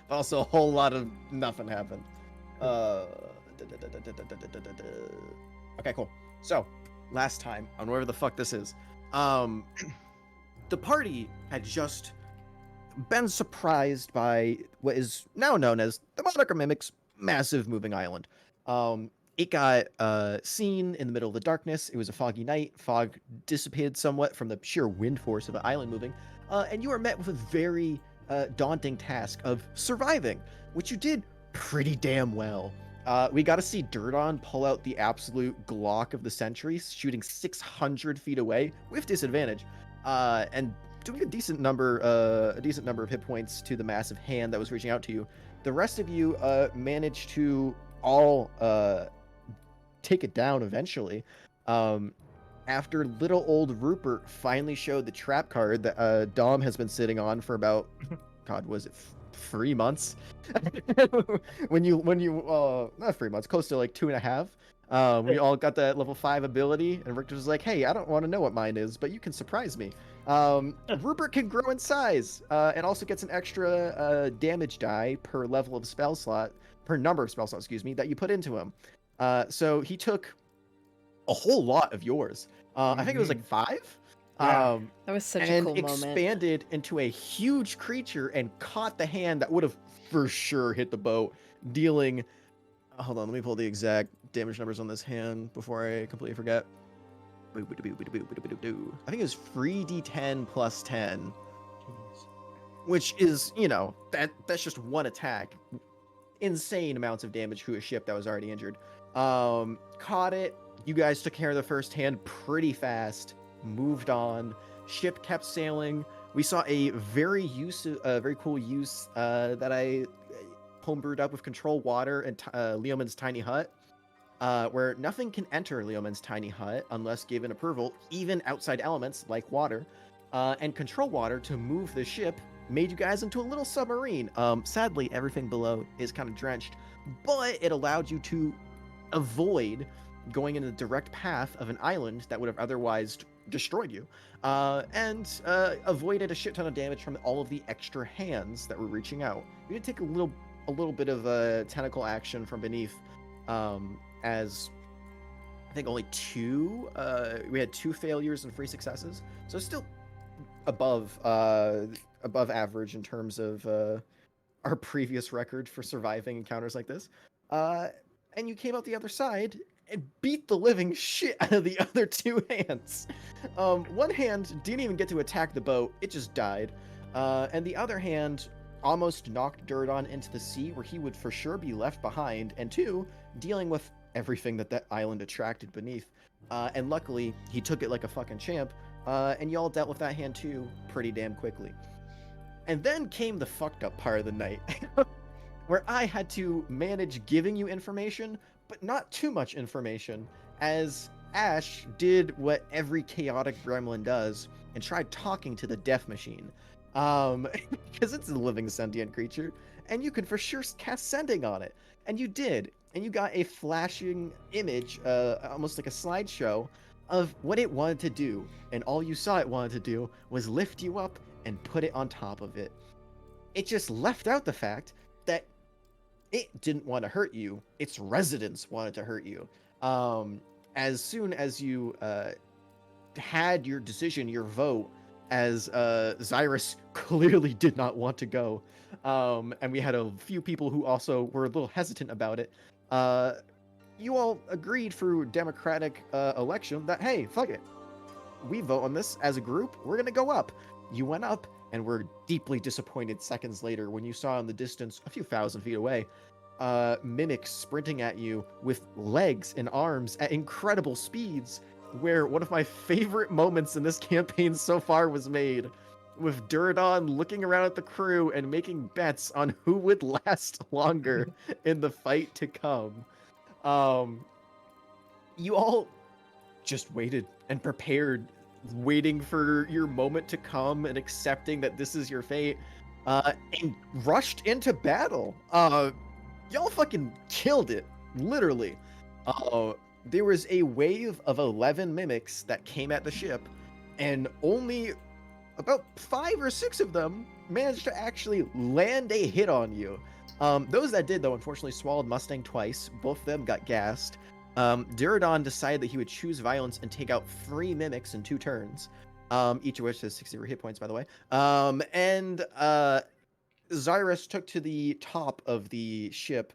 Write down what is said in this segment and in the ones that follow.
but also a whole lot of nothing happened. Okay, cool. So, last time on wherever the fuck this is, um, the party had just been surprised by what is now known as the Moniker Mimic's massive moving island. It got seen in the middle of the darkness. It was a foggy night. Fog dissipated somewhat from the sheer wind force of the island moving, and you were met with a very daunting task of surviving, which you did pretty damn well. We got to see Durdon pull out the absolute Glock of the century, shooting 600 feet away with disadvantage, and doing a decent number of hit points to the massive hand that was reaching out to you. The rest of you managed to all take it down eventually. After little old Rupert finally showed the trap card that Dom has been sitting on for about, God, was it 3 months? when you not 3 months, close to like 2.5. We all got that level 5 ability, and Richter was like, "Hey, I don't want to know what mine is, but you can surprise me." Rupert can grow in size, and also gets an extra damage die per level of spell slot, per number of spell slots, excuse me, that you put into him. So he took a whole lot of yours. I think it was like 5. Yeah. That was such a And cool moment. expanded into a huge creature and caught the hand that would have for sure hit the boat, dealing. Hold on, let me pull the exact damage numbers on this hand before I completely forget. I think it was 3d10 plus 10, which is, that's just one attack. Insane amounts of damage to a ship that was already injured. Caught it. You guys took care of the first hand pretty fast. Moved on. Ship kept sailing. We saw a very cool use that I homebrewed up with control water and Leoman's tiny hut, where nothing can enter Leoman's tiny hut unless given approval, even outside elements like water. And control water to move the ship made you guys into a little submarine. Sadly, everything below is kind of drenched, but it allowed you to avoid going in the direct path of an island that would have otherwise destroyed you, and avoided a shit ton of damage from all of the extra hands that were reaching out. We did take a little bit of tentacle action from beneath, as I think only we had 2 failures and 3 successes, so still above average in terms of our previous record for surviving encounters like this. And you came out the other side and beat the living shit out of the other 2 hands. One hand didn't even get to attack the boat, it just died. And the other hand almost knocked Durdon into the sea, where he would for sure be left behind, and 2, dealing with everything that island attracted beneath. And luckily, he took it like a fucking champ, and y'all dealt with that hand too pretty damn quickly. And then came the fucked up part of the night, where I had to manage giving you information, but not too much information, as Ash did what every chaotic gremlin does and tried talking to the death machine. Because it's a living sentient creature, and you could for sure cast sending on it. And you did, and you got a flashing image, almost like a slideshow, of what it wanted to do, and all you saw it wanted to do was lift you up and put it on top of it. It just left out the fact that it didn't want to hurt you, its residents wanted to hurt you. As soon as you had your decision, your vote, as Zyrus clearly did not want to go, and we had a few people who also were a little hesitant about it, you all agreed through democratic election that, hey, fuck it, we vote on this as a group, we're gonna go up. You went up, and were deeply disappointed seconds later when you saw in the distance, a few thousand feet away, mimics sprinting at you with legs and arms at incredible speeds, where one of my favorite moments in this campaign so far was made, with Durdon looking around at the crew and making bets on who would last longer in the fight to come. You all just waited and prepared, waiting for your moment to come and accepting that this is your fate, and rushed into battle. Y'all fucking killed it, literally. There was a wave of 11 mimics that came at the ship, and only about 5 or 6 of them managed to actually land a hit on you. Those that did, though, unfortunately swallowed Mustang twice. Both of them got gassed. Duradon decided that he would choose violence and take out 3 mimics in 2 turns, each of which has 60 hit points, by the way. And Zyrus took to the top of the ship,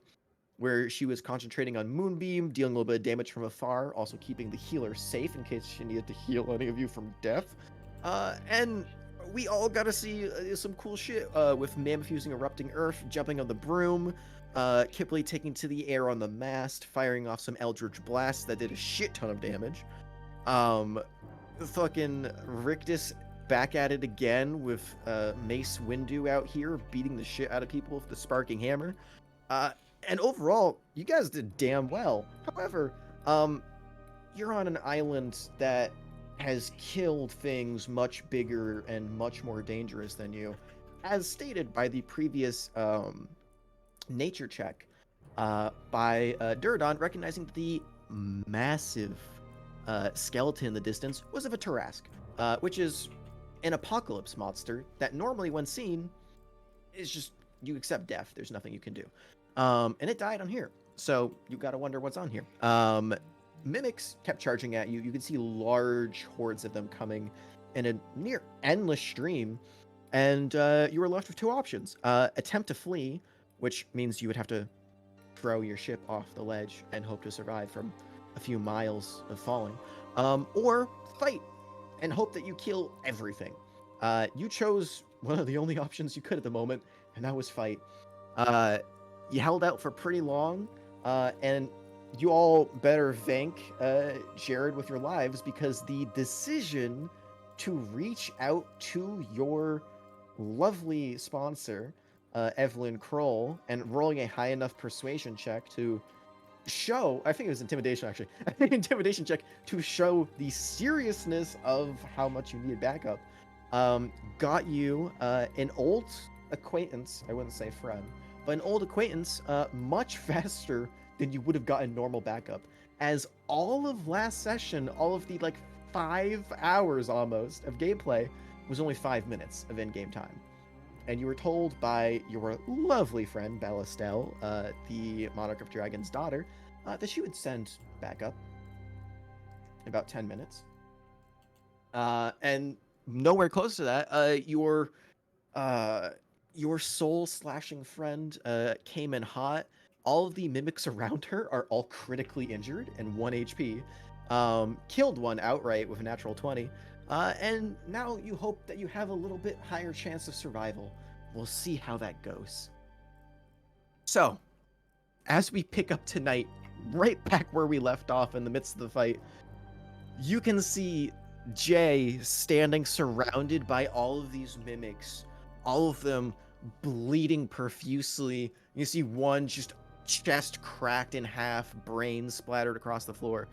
where she was concentrating on Moonbeam, dealing a little bit of damage from afar, also keeping the healer safe in case she needed to heal any of you from death. And we all got to see some cool shit with Mammoth using Erupting Earth, jumping on the broom, Kipley taking to the air on the mast, firing off some Eldritch Blasts that did a shit ton of damage. Fucking Rictus back at it again with Mace Windu out here beating the shit out of people with the Sparking Hammer. And overall, you guys did damn well. However, you're on an island that has killed things much bigger and much more dangerous than you, as stated by the previous nature check by Duradon, recognizing that the massive skeleton in the distance was of a Tarask, which is an apocalypse monster that normally, when seen, is just you accept death. There's nothing you can do. And it died on here. So you got to wonder what's on here. Mimics kept charging at you. You could see large hordes of them coming in a near endless stream. And you were left with 2 options. Attempt to flee, which means you would have to throw your ship off the ledge and hope to survive from a few miles of falling. Or fight and hope that you kill everything. You chose one of the only options you could at the moment, and that was fight. You held out for pretty long, and you all better thank Jared with your lives, because the decision to reach out to your lovely sponsor, Evelyn Kroll, and rolling a high enough persuasion check to show, I think it was intimidation actually, intimidation check to show the seriousness of how much you needed backup, got you an old acquaintance, I wouldn't say friend, but an old acquaintance much faster than you would have gotten normal backup, as all of last session, all of the like 5 hours almost of gameplay was only 5 minutes of in-game time. And you were told by your lovely friend Ballastel, the Monarch of Dragon's daughter, that she would send backup in about 10 minutes. And nowhere close to that, your soul-slashing friend came in hot. All of the mimics around her are all critically injured and 1 HP. Killed one outright with a natural 20. And now you hope that you have a little bit higher chance of survival. We'll see how that goes. So, as we pick up tonight, right back where we left off in the midst of the fight, you can see Jay standing surrounded by all of these mimics, all of them bleeding profusely. You see one just chest cracked in half, brains splattered across the floor.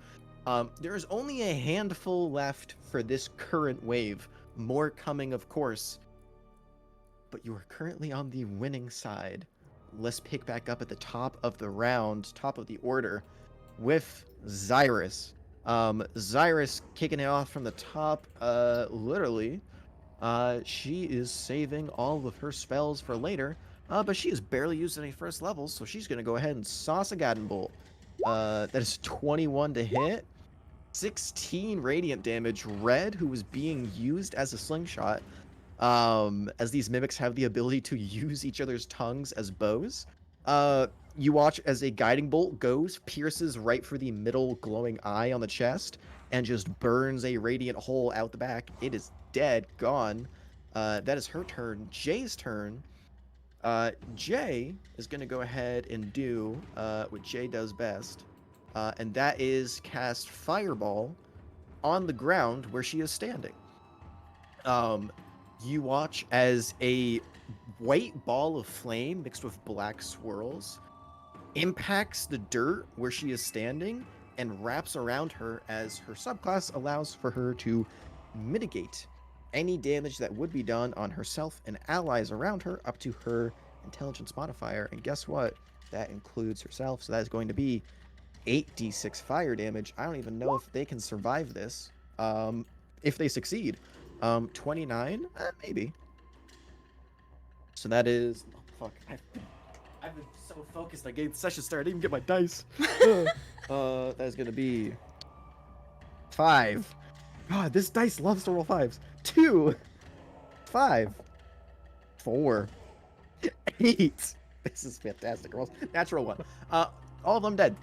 There is only a handful left for this current wave. More coming, of course. But you are currently on the winning side. Let's pick back up at the top of the round, top of the order, with Zyrus. Zyrus kicking it off from the top, literally. She is saving all of her spells for later, but she has barely used any first levels, so she's going to go ahead and sauce a Gaddon Bolt. That is 21 to hit. 16 radiant damage. Red, who was being used as a slingshot, as these mimics have the ability to use each other's tongues as bows. You watch as a guiding bolt goes, pierces right for the middle glowing eye on the chest, and just burns a radiant hole out the back. It is dead, gone. That is her turn. Jay's turn. Jay is going to go ahead and do what Jay does best, and that is cast Fireball on the ground where she is standing. You watch as a white ball of flame mixed with black swirls impacts the dirt where she is standing and wraps around her, as her subclass allows for her to mitigate any damage that would be done on herself and allies around her up to her intelligence modifier. And guess what? That includes herself. So that is going to be 8d6 fire damage. I don't even know if they can survive this. If they succeed. 29? Maybe. So that is... Oh, fuck. I've been so focused. I gave the session start. I didn't even get my dice. That is going to be 5. God, this dice loves to roll 5s. 2, 5, 4, 8. This is fantastic rolls. Natural 1. All of them dead.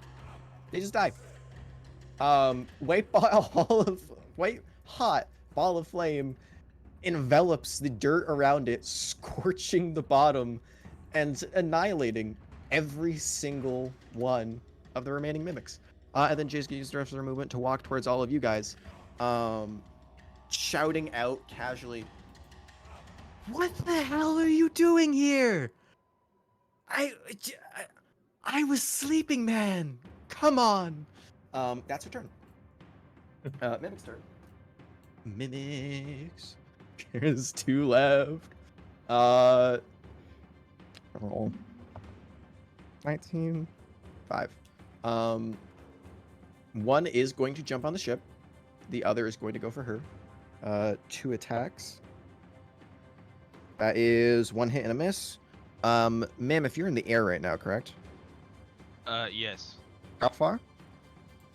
They just die. White hot ball of flame envelops the dirt around it, scorching the bottom and annihilating every single one of the remaining mimics. And then Jay's gonna use the rest of their movement to walk towards all of you guys, shouting out casually, "What the hell are you doing here? I was sleeping, man. Come on." That's her turn. Mimic's turn. Mimics. There's 2 left. Roll. 19. 5. One is going to jump on the ship. The other is going to go for her. 2 attacks. That is 1 hit and a miss. Ma'am, if you're in the air right now, correct? Yes. How far?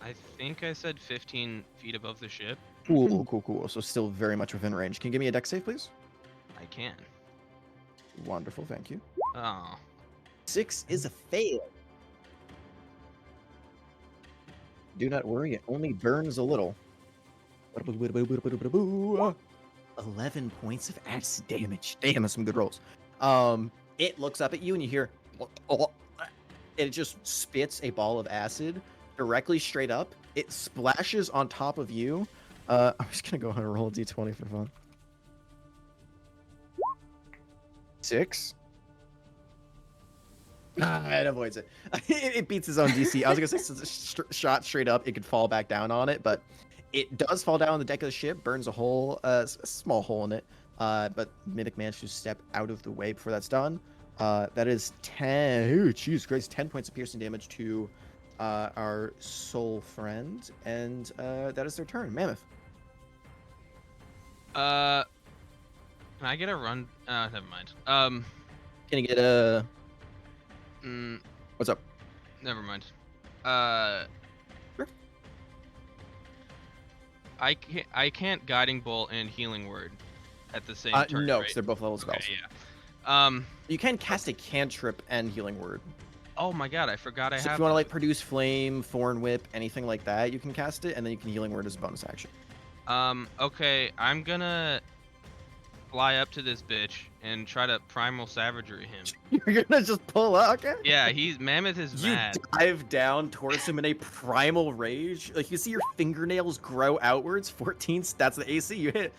I think I said 15 feet above the ship. Cool. So still very much within range. Can you give me a dex save, please? I can. Wonderful, thank you. Oh. 6 is a fail. Do not worry, it only burns a little. 11 points of acid damage. Damn, that's some good rolls. It looks up at you and you hear, and it just spits a ball of acid directly straight up. It splashes on top of you. I'm just gonna go ahead and roll a d20 for fun. 6. It avoids it. It beats his own DC. I was gonna say, shot straight up, it could fall back down on it, but it does fall down on the deck of the ship, burns a hole, a small hole in it. But Mimic managed to step out of the way before that's done. That is 10. Ooh, jeez, Grace, 10 points of piercing damage to our soul friend, and that is their turn. Mammoth. Can I get a run? Never mind. Can you get a? Mm, What's up? never mind. Sure. I can't guiding bolt and healing word at the same turn. No, right? because they're both level spells. Okay, yeah. You can cast a cantrip and healing word. Oh my god, I forgot I So have. if you want to like produce flame, thorn whip, anything like that, you can cast it, and then you can healing word as a bonus action. Okay, I'm gonna fly up to this bitch and try to primal savagery him. You're gonna just pull up, okay? Yeah, Mammoth is You mad. dive down towards him in a primal rage. Like you see your fingernails grow outwards. 14, that's the AC you hit.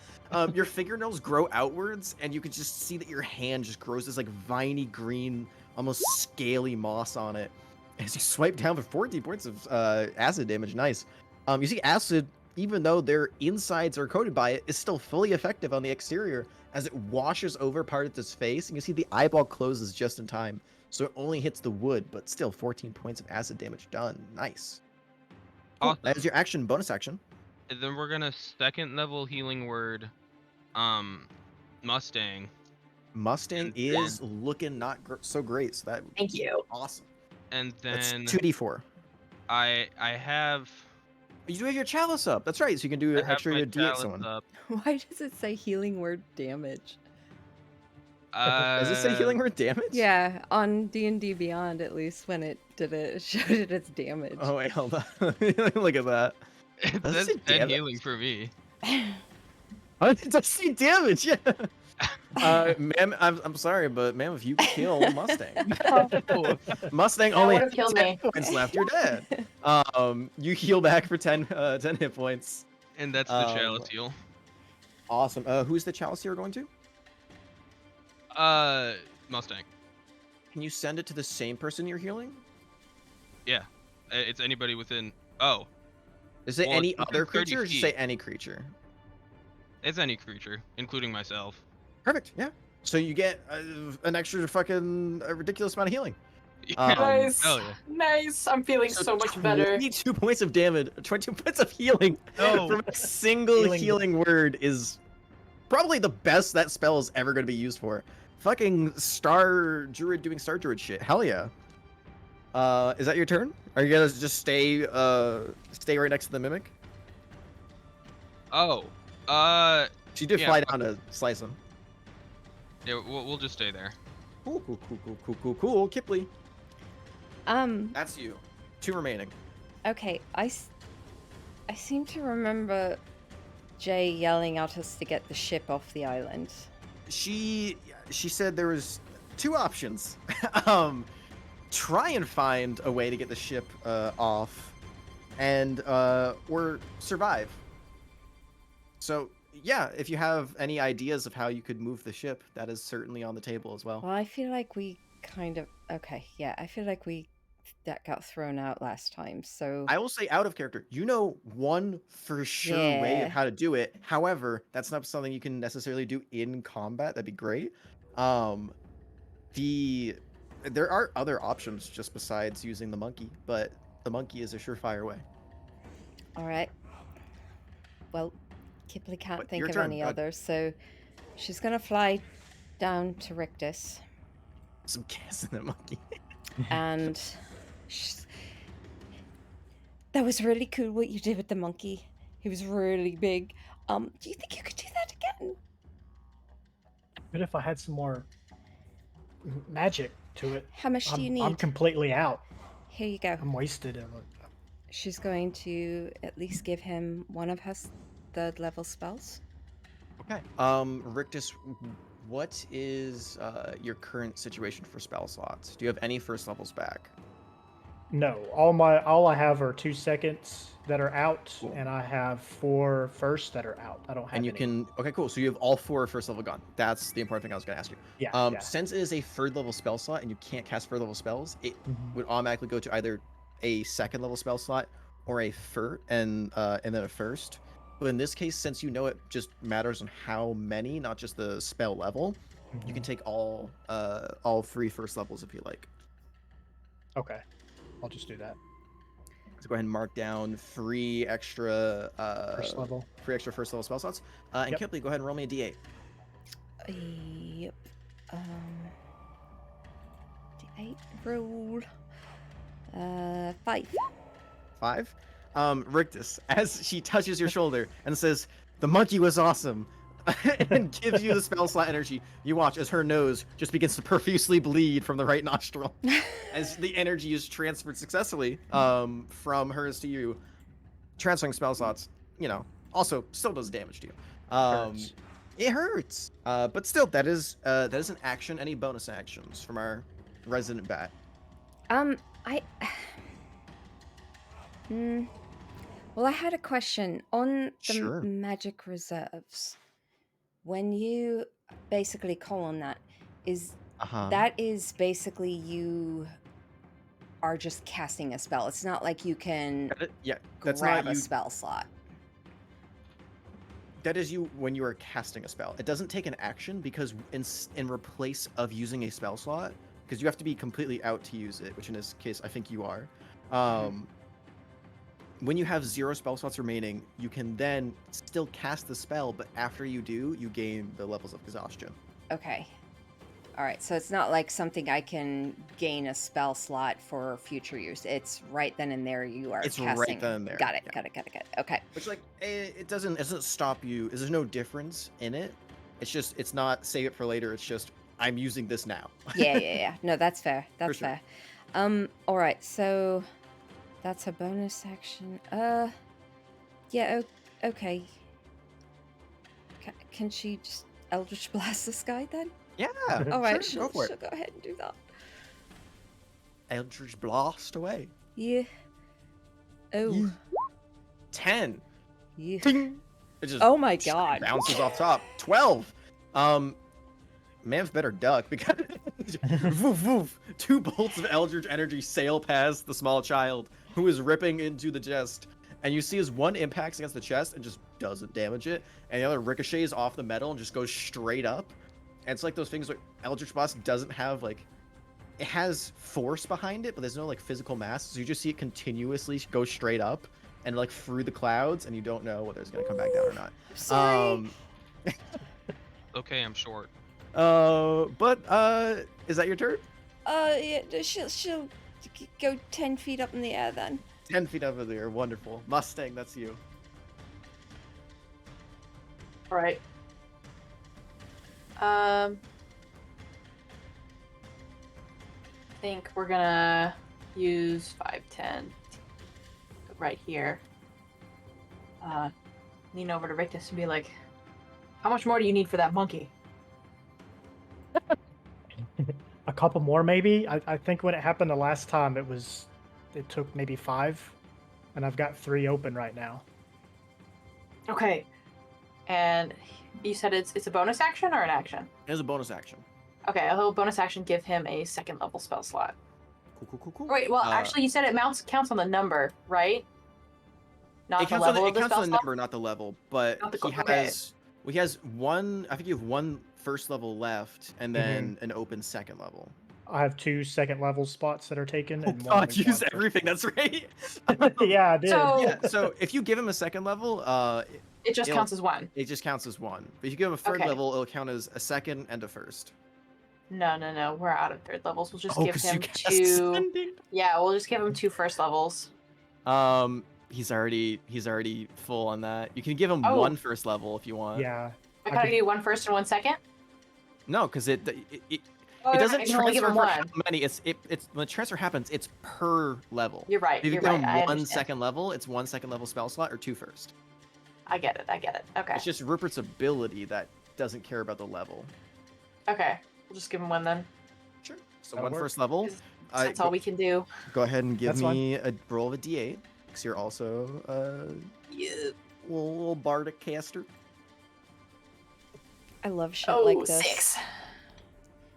Your fingernails grow outwards, and you can just see that your hand just grows this like viney green, almost scaly moss on it. As you swipe down for 14 points of acid damage, nice. You see acid, even though their insides are coated by it, is still fully effective on the exterior as it washes over part of his face, and you see the eyeball closes just in time. So it only hits the wood, but still 14 points of acid damage done. Nice. Cool. Awesome. That is your action, bonus action. And then we're gonna second level healing word, Mustang. Mustang is looking not so great, so that Thank you. awesome. And then That's 2d4. I have. You do have your chalice up. That's right. So you can do I an have extra my d8 chalice someone. up. Why does it say healing word damage? Does it say healing word damage? Yeah, on D&D Beyond, at least when it did it, it showed it as damage. Oh wait, hold on. Look at that. That's say 10 damage? healing for me. Oh, it does see damage. Yeah. Ma'am, I'm sorry, but ma'am, if you kill Mustang, Mustang That only would've has killed 10 me. points left. You're dead. You heal back for 10 hit points. And that's the chalice heal. Awesome. Who's the chalice you're going to? Mustang. Can you send it to the same person you're healing? Yeah. It's anybody within. Oh. Is it Well, any it's within other 30 creature, or just feet. say any creature? It's any creature, including myself. Perfect. Yeah. So you get an extra fucking ridiculous amount of healing. Nice. Hell yeah. Nice. I'm feeling so much better. 22 points of damage, 22 points of healing No. from a single Healing healing word is probably the best that spell is ever going to be used for. Fucking Star Druid doing Star Druid shit. Hell yeah. Is that your turn? Are you gonna just stay right next to the mimic? Oh, She did yeah, fly fuck down to slice him. yeah, we'll just stay there. Cool. Kipley, Um. that's you. 2 remaining. Okay. I seem to remember Jay yelling at us to get the ship off the island. She said there was 2 options. Try and find a way to get the ship off, and or survive. So yeah, if you have any ideas of how you could move the ship, that is certainly on the table as well. Well, I feel like we kind of okay. Yeah, I feel like that got thrown out last time. So I will say, out of character, you know one for sure way of Yeah. how to do it. However, that's not something you can necessarily do in combat. That'd be great. Um, there are other options just besides using the monkey, but the monkey is a surefire way. all right. Well, Kipley can't But think your of turn, any go ahead. others, so she's gonna fly down to Rictus Some gas in that monkey. and she's, that was really cool what you did with the monkey. He was really big. Do you think you could do that again? But if I had some more magic to it, How much do you I'm need? completely out. Here you go. I'm wasted. She's going to at least give him one of her 3rd level spells. Okay. Rictus, what is your current situation for spell slots? Do you have any 1st levels back? No, all I have are 2 seconds that are out, Cool. and I have 4 first that are out. I don't have And you any. can, okay, cool. So you have all 4 1st level gone. That's the important thing I was going to ask you. Yeah. Since it is a 3rd level spell slot and you can't cast 3rd level spells, it Mhm. would automatically go to either a 2nd level spell slot or a and then a 1st. But in this case, since you know it just matters on how many, not just the spell level, you can Mhm. take all 3 1st levels if you like. Okay, I'll just do that. So go ahead and mark down 3 extra First level. 3 extra 1st level spell slots. And Yep. Kipley, go ahead and roll me a d8. Yep. D8 roll. 5. 5. Rictus, as she touches your shoulder and says, "The monkey was awesome," and gives you the spell slot energy, you watch as her nose just begins to profusely bleed from the right nostril as the energy is transferred successfully from hers to you. Transferring spell slots, also still does damage to you. Hurts. It hurts, but still, that is an action. Any bonus actions from our resident bat? I. Well, I had a question on the Sure. magic reserves. When you basically call on that, that is basically you are just casting a spell. It's not like you can Yeah, that's grab not a you. spell slot. That is you when you are casting a spell. It doesn't take an action because in replace of using a spell slot, because you have to be completely out to use it, which in this case I think you are. When you have 0 spell slots remaining, you can then still cast the spell, but after you do, you gain the levels of exhaustion. Okay. All right. So it's not like something I can gain a spell slot for future use. It's right then and there you are It's casting. right then and there. Got it. Yeah. Got it. Okay. Which it doesn't stop you. There's no difference in it. It's not save it for later. It's just I'm using this now. Yeah. No, that's fair. That's sure. fair. All right. So that's a bonus action. Yeah. Okay. Can she just Eldritch Blast this guy then? Yeah. All right. Sure, go for she'll it. go ahead and do that. Eldritch Blast away. Yeah. Oh. 10. Yeah. Ting. It just Oh my god. bounces off top. 12. Man's better duck because woof, woof. 2 bolts of Eldritch energy sail past the small child who is ripping into the chest. And you see as one impacts against the chest and just doesn't damage it, and the other ricochets off the metal and just goes straight up. And it's like those things where Eldritch Blast doesn't have it has force behind it, but there's no physical mass. So you just see it continuously go straight up and through the clouds, and you don't know whether it's gonna come back down or not. Sorry. Okay, I'm short. Is that your turn? Yeah, she'll go 10 feet up in the air then. 10 feet over there. Wonderful. Mustang, that's you. All right. I think we're gonna use 5, 10 right here. Lean over to Rictus and be like, "How much more do you need for that monkey?" A couple more, maybe. I think when it happened the last time, it took maybe 5, and I've got 3 open right now. Okay. And you said it's a bonus action or an action? It is a bonus action. Okay, a little bonus action give him a 2nd level spell slot. Cool. Wait, well, actually, you said it counts on the number, right? Not It the counts level of it the counts spell on the slot? number, not the level. But Not the he okay. has one. I think you have one first level left, and then an open 2nd level. I have 2 2nd level spots that are taken. Oh and God, one use first. everything. That's right. Yeah, I did. So if you give him a 2nd level, it just counts as 1. it just counts as 1. But if you give him a 3rd Okay. level, it'll count as a 2nd and a 1st. No. We're out of 3rd levels. We'll just Oh, give 'cause him you cast 2. Ascending. Yeah, we'll just give him 2 first levels. He's already full on that. You can give him Oh. 1 first level if you want. Yeah. I gotta do 1 first and 1 second? No, because it Oh, doesn't I can only give transfer him for 1. how many. It's when the transfer happens, it's per level. You're right. If you You're give right. him I 1 understand. 2nd level, it's 1 2nd level spell slot or 2 first. I get it. Okay. It's just Rupert's ability that doesn't care about the level. Okay. We'll just give him 1 then. Sure. So That'll 1 work. first level. That's all we can do. Go ahead and give That's fine. me a roll of a d8, because you're also Yeah. little bardic caster. I love shit Oh, like this.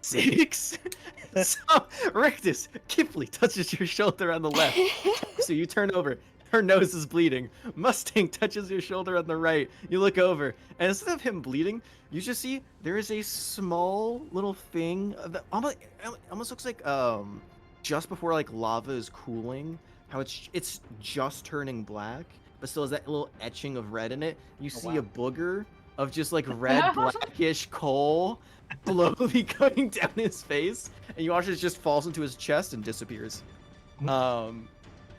6. 6. So Rictus, Kipling touches your shoulder on the left. So you turn over. Her nose is bleeding. Mustang touches your shoulder on the right. You look over, and instead of him bleeding, you just see there is a small little thing that almost looks like just before like lava is cooling, how it's just turning black, but still has that little etching of red in it. You see wow. a booger of just like red blackish coal slowly going down his face, and you watch it just falls into his chest and disappears.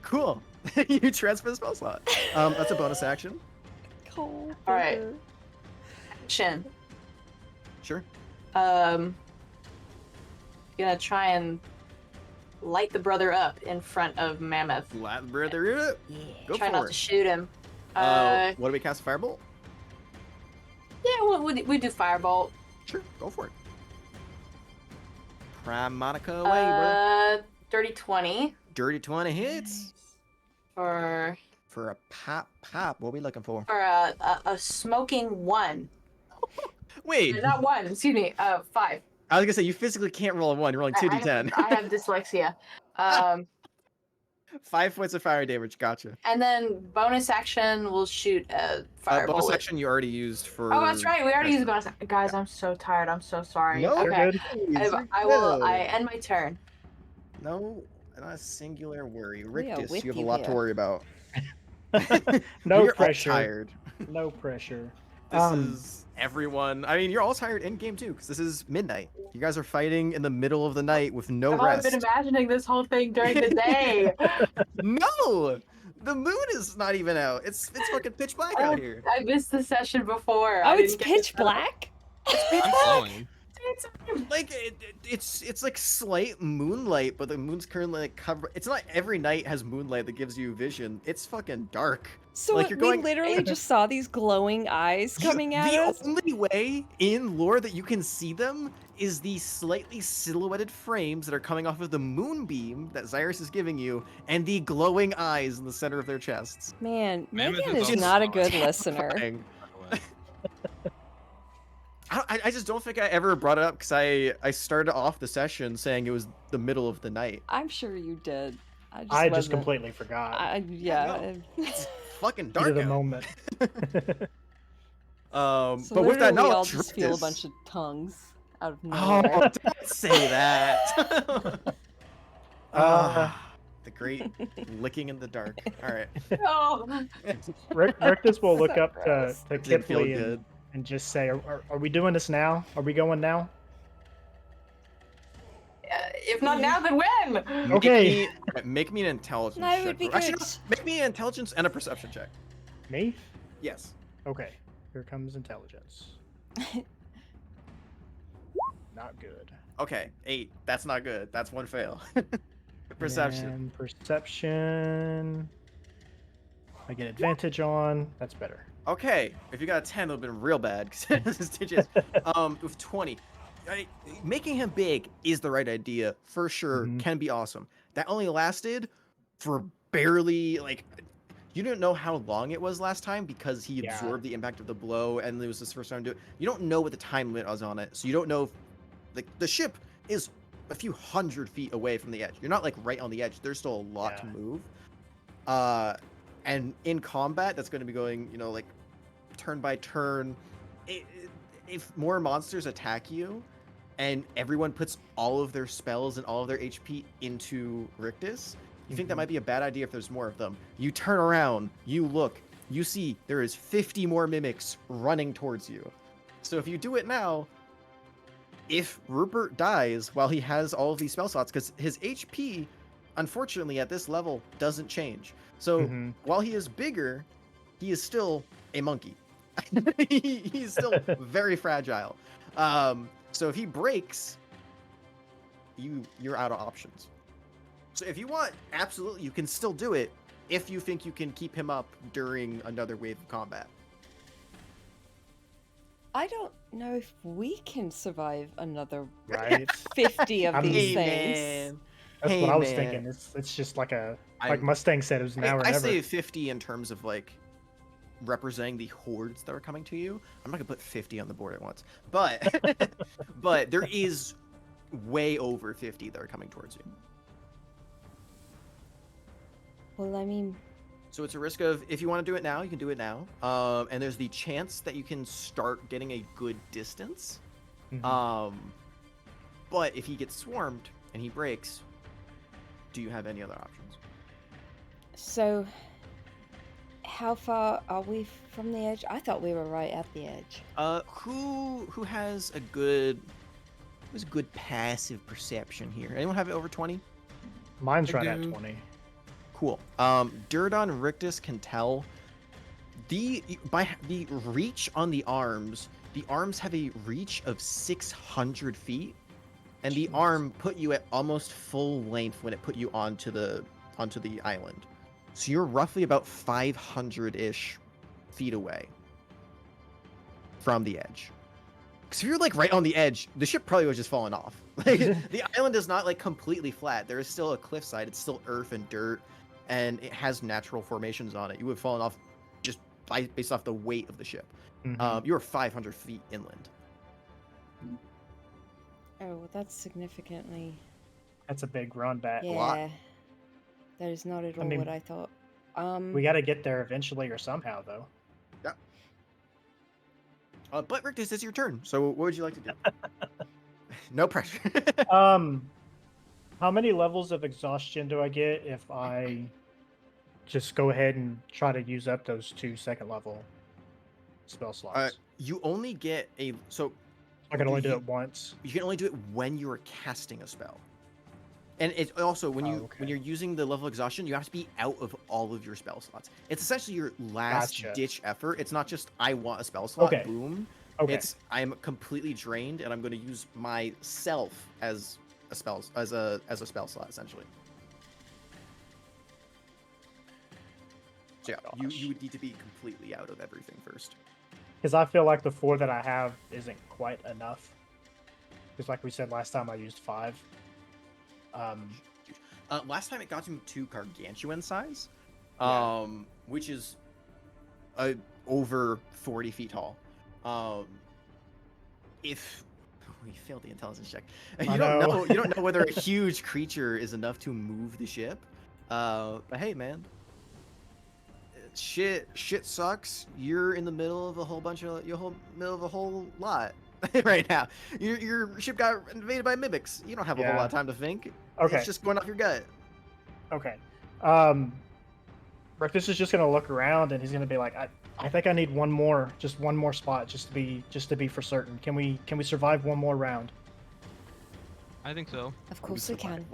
Cool. You transfer the spell slot. That's a bonus action. Cold All right. burger. Action. Sure. Gonna try and light the brother up in front of Mammoth. Latin brother. Yeah. Go Try for not it. to shoot him. What do we cast? Firebolt? Yeah, we do firebolt. Sure. Go for it. Prime Monica away, bro. Dirty 20 Dirty 20 hits. for For a pop. What are we looking for? a smoking 1. Wait. Not 1. Excuse me. 5. I was gonna say you physically can't roll a 1. You're rolling 2d10. I have dyslexia. 5 points of fire damage. Gotcha. And then bonus action, we'll shoot a fireball. Bonus with- action you already used for. Oh, that's right. We already used the bonus. Guys, I'm so tired. I'm so sorry. No, You're okay. good. I will. I end my turn. No, not a singular worry. We are Rictus, with you have a you lot to here. worry about. No We're all pressure. tired. No pressure. This is everyone. I mean, you're all tired in game too, because this is midnight. You guys are fighting in the middle of the night with no I've rest. been imagining this whole thing during the day. No, the moon is not even out. It's fucking pitch black out here. I missed the session before. Oh, I it's didn't get pitch to- black? I'm glowing. Like it's like slight moonlight, but the moon's currently like covered. It's not every night has moonlight that gives you vision. It's fucking dark. So Like, we you're going- literally just saw these glowing eyes coming at the us? only way in lore that you can see them is the slightly silhouetted frames that are coming off of the moonbeam that Zyrus is giving you, and the glowing eyes in the center of their chests. Man, Mammoth Megan is is also not a solid. good listener. Terrifying. I just don't think I ever brought it up because I started off the session saying it was the middle of the night. I'm sure you did. I just, I just wasn't- completely forgot. Yeah, It's fucking Heat dark of the out. moment. So But with that literally we all knowledge, just feel a Rictus- bunch of tongues out of Oh, nowhere. don't say that. The great licking in the dark. All right. Oh, Rictus will look So up gross. to Didn't feel Kipling good. and just say, are we doing this now? Are we going now? If not now, then when? Okay. Make me an intelligence No, it check. would be Actually, good. no, make me an intelligence and a perception check. Me? Yes. Okay. Here comes intelligence. Not good. Okay, 8. That's not good. That's one fail. Perception. And perception. I get advantage on. That's better. Okay, if you got a 10, it would have been real bad. 'Cause this is digits. With 20. Making him big is the right idea, for sure. Mhm. Can be awesome. That only lasted for barely, like, you didn't know how long it was last time because he Yeah. absorbed the impact of the blow, and it was his first time to do it. You don't know what the time limit was on it, so you don't know if, like, the ship is a few hundred feet away from the edge. You're not, like, right on the edge. There's still a lot to Yeah. move. And in combat, that's going to be going, you know, like, turn by turn. If more monsters attack you, and everyone puts all of their spells and all of their HP into Rictus, you think that Mhm. might be a bad idea if there's more of them. You turn around, you look, you see there is 50 more mimics running towards you. So if you do it now, if Rupert dies while he has all of these spell slots, because his HP, unfortunately, at this level, doesn't change. So Mhm. while he is bigger, he is still a monkey. He's still very fragile. So if he breaks, you're out of options. So if you want, absolutely, you can still do it if you think you can keep him up during another wave of combat. I don't know if we can survive another Right. 50 of I'm- these Hey, things. man. That's Hey, what I was man. thinking. It's just like like I'm- Mustang said, it was now or I never. say 50 in terms of, like, representing the hordes that are coming to you. I'm not gonna put 50 on the board at once, but but there is way over 50 that are coming towards you. Well, I mean, So it's a risk of, if you want to do it now, you can do it now. And there's the chance that you can start getting a good distance. Mhm. But if he gets swarmed and he breaks, do you have any other options? so how far are we from the edge? I thought we were right at the edge. Who has a good passive perception here? Anyone have it over 20? Mine's I right at do. 20. Cool. Durdon and Rictus can tell by the reach on the arms have a reach of 600 feet, and the Jeez. arm put you at almost full length when it put you onto the island. So you're roughly about 500-ish feet away from the edge. Because if you're, like, right on the edge, the ship probably was just falling off. Like, the island is not, like, completely flat. There is still a cliffside. It's still earth and dirt, and it has natural formations on it. You would have fallen off just based off the weight of the ship. Mhm. You are 500 feet inland. Oh, well, that's significantly. That's a big run back. Yeah. lot. That is not at all mean, what I thought. We got to get there eventually or somehow, though. But Rictus, it's your turn. So what would you like to do? No pressure. How many levels of exhaustion do I get if I just go ahead and try to use up those 2 second level spell slots? You only get I can only do it once. you can only do it when you are casting a spell. And it's also when okay. you're using the level of exhaustion, you have to be out of all of your spell slots. It's essentially your last Gotcha. ditch effort. It's not just I want a spell slot, Okay. boom. Okay. It's I'm completely drained and I'm going to use myself as a spell spell slot essentially. So yeah, you would need to be completely out of everything first. Because I feel like the 4 that I have isn't quite enough. Because like we said last time, I used 5. Last time it got him to gargantuan size, Yeah. which is over 40 feet tall. If we failed the intelligence check, you don't know whether a huge creature is enough to move the ship. But hey, man, shit sucks. You're in the middle of a whole lot right now. Your ship got invaded by mimics. You don't have a whole Yeah. lot of time to think. Okay. It's just going off your gut. Okay. Rectus is just gonna look around and he's gonna be like, I think I need one more spot just to be for certain. Can we survive one more round? I think so. Of course we can.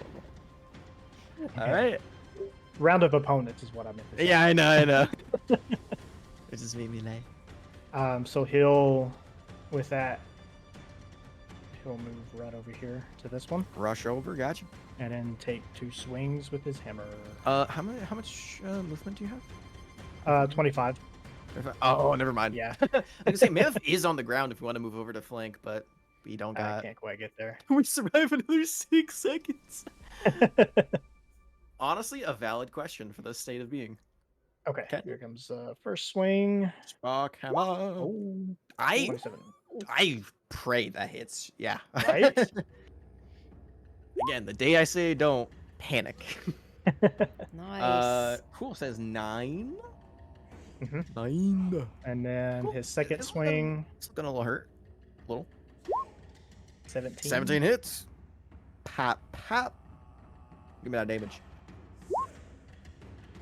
All right. Round of opponents is what I meant to say. Yeah, I know. It just made me laugh. So he'll, with that, he'll move right over here to this one, Rush over, gotcha. and then take 2 swings with his hammer. How much movement do you have? 25. Oh, never mind. Yeah, I was gonna say Mammoth is on the ground if you want to move over to flank, but we don't I got. can't quite get there. We survive another 6 seconds. Honestly, a valid question for the state of being. Okay, Okay. here comes first swing. Spark hammer. Oh, I 27. pray that hits. Yeah. Right? Again, the day I say don't panic. Nice. Cool says 9. Mhm. 9. And then Cool. his second It's swing, gonna a little hurt. Little. 17. 17 hits. Pop, pop. Give me that damage.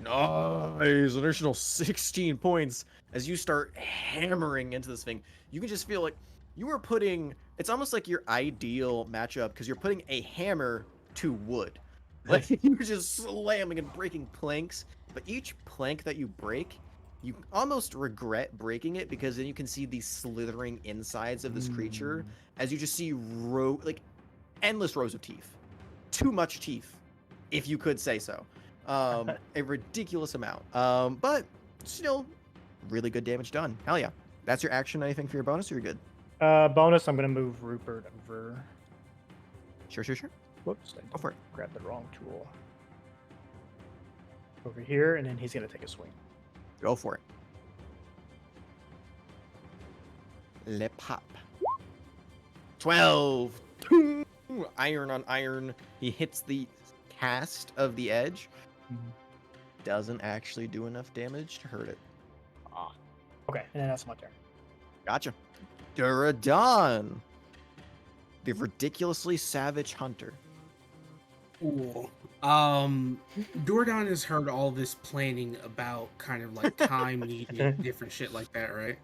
Nice. An additional 16 points as you start hammering into this thing. You can just feel like you are putting. It's almost like your ideal matchup because you're putting a hammer to wood. Like you're just slamming and breaking planks. But each plank that you break, you almost regret breaking it because then you can see the slithering insides of this creature as you just see endless rows of teeth. Too much teeth, if you could say so. A ridiculous amount. But still, really good damage done. Hell yeah. That's your action. Anything for your bonus, or you're good? Bonus, I'm going to move Rupert over. Sure. Whoops, I Go for it. grabbed the wrong tool. Over here, and then he's going to take a swing. Go for it. Le pop. 12. Iron on iron. He hits the cast of the edge. Doesn't actually do enough damage to hurt it. Okay, and then that's my turn. Gotcha. Duradon. The ridiculously savage hunter. Cool. Dordon has heard all this planning about kind of like time needed, different shit like that, right?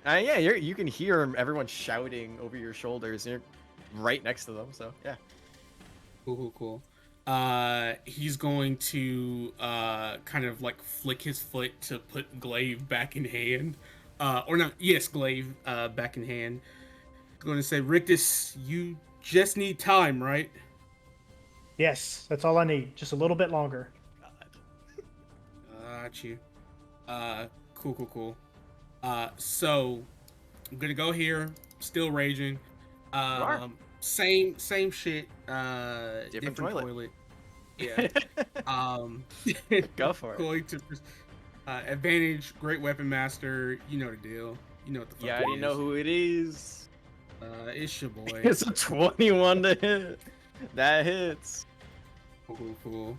Yeah, you can hear everyone shouting over your shoulders. You're right next to them, so yeah. Cool. He's going to kind of like flick his foot to put Glaive back in hand. Glaive back in hand. He's going to say, Rictus, you just need time, right? Yes, that's all I need. Just a little bit longer. Got you. Cool. So I'm gonna go here. Still raging. Same shit. Different toilet. Yeah. Go for it. Going to advantage, great weapon master. You know the deal. You know what the fuck. Yeah, I didn't know who it is. It's your boy. It's a 21 to hit. That hits. Cool.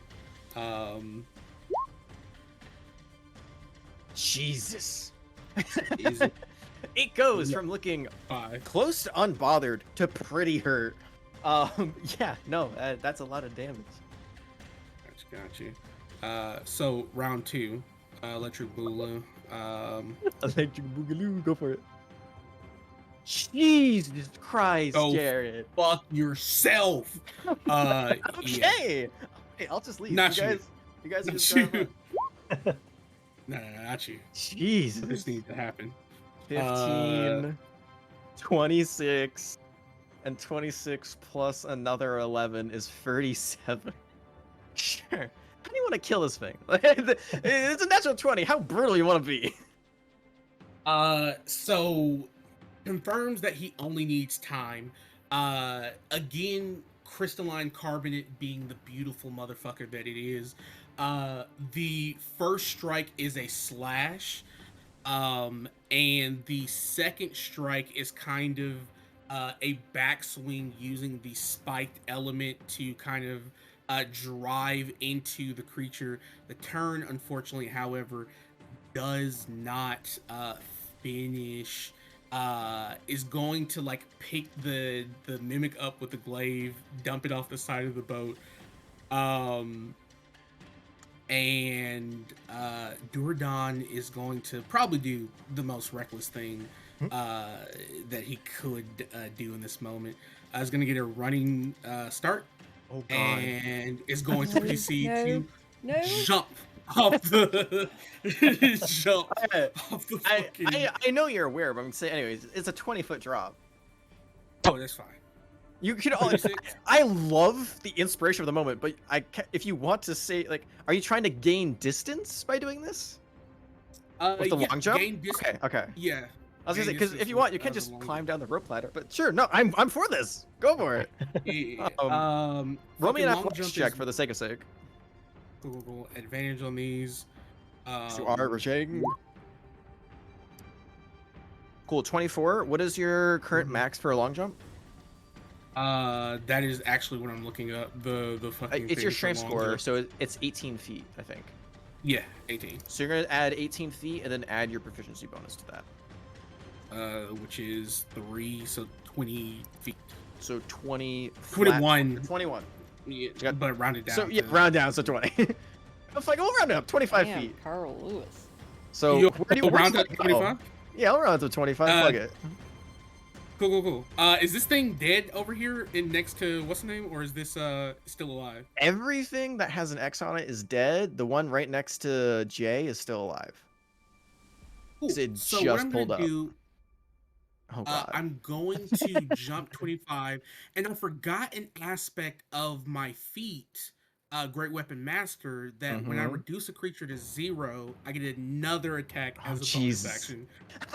Jesus. Easy. It goes from looking 5. close to unbothered to pretty hurt. Yeah, no, that's a lot of damage. Got you. So round 2, electric boogaloo. Electric boogaloo, go for it. Jesus Christ, Oh, Jared. Fuck yourself. Yeah. Okay. Hey, I'll just leave. Not you guys are Not just you. going on. No, not you. Jesus. This needs to happen. 15, 26, and 26 plus another 11 is 37. Sure. How do you want to kill this thing? It's a natural 20. How brutal you want to be? So confirms that he only needs time. Again, crystalline carbonate being the beautiful motherfucker that it is. The first strike is a slash. And the second strike is kind of a backswing using the spiked element to kind of drive into the creature. The turn, unfortunately, however, does not finish. Is going to like pick the mimic up with the glaive, dump it off the side of the boat. And Duradon is going to probably do the most reckless thing that he could do in this moment. is going to get a running start. Oh god. And is going to proceed to No. jump off the jump I, off the I, fucking. I know you're aware, but I'm saying anyways. It's a 20-foot drop. Oh, that's fine. You can all. I love the inspiration of the moment, but if you want to say like, are you trying to gain distance by doing this? With the long jump? Gain distance. Okay. Yeah. I was gonna say, because if you want, you can just long climb down the rope ladder. But sure, no, I'm for this. Go for it. Yeah. Roll me fucking an long athletics jump check is- for the sake of sake. Cool. Advantage on these. You are Rajang. Cool, 24. What is your current max for a long jump? That is actually what I'm looking up. The fucking. It's your thing for strength long score, jump. so it's 18 feet, I think. Yeah, 18. So you're gonna add 18 feet and then add your proficiency bonus to that. Which is 3, so 20 feet. So 20. 21. 21. Yeah, but rounded down. So yeah, to- round down, so 20. I'm like, we'll round it up, 25 Damn, feet. Carl Lewis. So You'll where do you round where's up that to go? 25? Yeah, I'll round to 25. Plug it. Cool. Is this thing dead over here in next to what's the name, or is this still alive? Everything that has an X on it is dead. The one right next to J is still alive. Cool. It So just what I'm pulled gonna up. do, Oh god. I'm going to jump 25, and I forgot an aspect of my feat, Great Weapon Master, that when I Mhm. reduce a creature to 0, I get another attack Oh, as a Jesus. bonus action.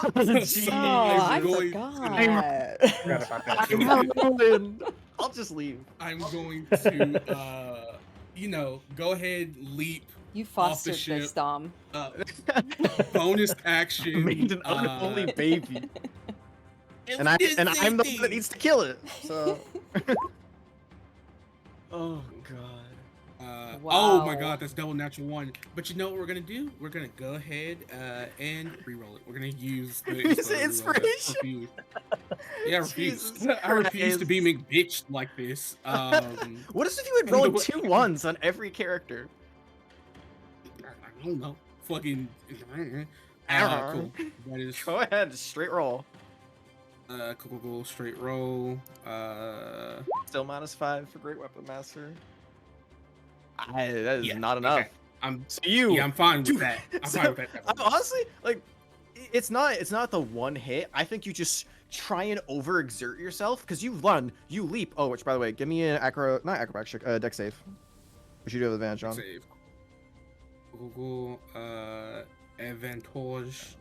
Jeez. Oh, I going- forgot. Forgot about that. I'll just leave. I'm going to, go ahead, leap, You Off the fostered ship. this, Dom. bonus action. Made an unholy baby, it's and I'm the the same one that thing. needs to kill it. So. Oh god. Oh my Wow. god, that's double natural 1. But you know what we're gonna do? We're gonna go ahead and re-roll it. We're gonna use the Use the inspiration. inspiration. Yeah, I refuse. Jesus I refuse to be Christ. McBitched like this. What if you had rolled 2 1s on every character? I don't know. Fucking. Error. Cool. That is Go ahead, straight roll. cool. Straight roll. Still -5 for Great Weapon Master. That is Yeah, not enough. okay. I'm So you. yeah, I'm fine with Dude, that. I'm so, fine with that. I'm honestly like, it's not the one hit. I think you just try and overexert yourself because you run, you leap. Oh, which by the way, give me an not acrobatic check, deck save. Which you do have advantage on. Save. Google advantage.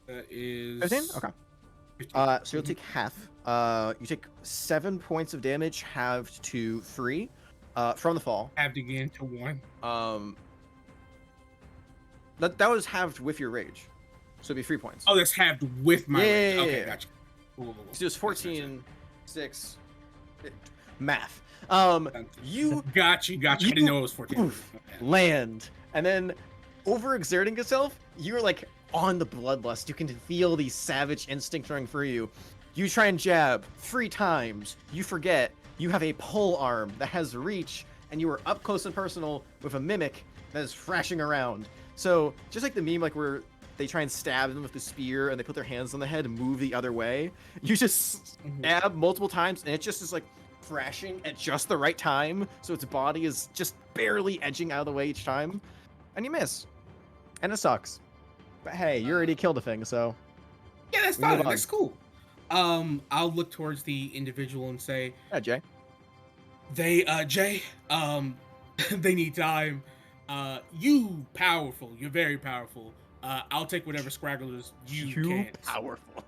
That is 15? Okay. 15. So you'll take half. You take 7 points of damage, halved to 3, from the fall. halved again to 1. That was halved with your rage, so it'd be 3 points. Oh, that's halved with my Yeah, rage. yeah, Okay, yeah. gotcha. Cool. So it's 14, 6, math. You Got you. I didn't know it was 14. Oof. land, and then overexerting yourself, you're like on the bloodlust. You can feel the savage instinct running through you. You try and jab 3 times. You forget. You have a pole arm that has reach, and you are up close and personal with a mimic that is thrashing around. So just like the meme, like where they try and stab them with the spear, and they put their hands on the head and move the other way. You just stab multiple times, and it just is like thrashing at just the right time, so its body is just barely edging out of the way each time, and you miss, and it sucks. But hey, you already killed a thing, so Yeah, that's We move fine. on. That's cool. I'll look towards the individual and say, yeah, Jay. Jay, they need time. You powerful. You're very powerful. I'll take whatever scragglers you can. powerful.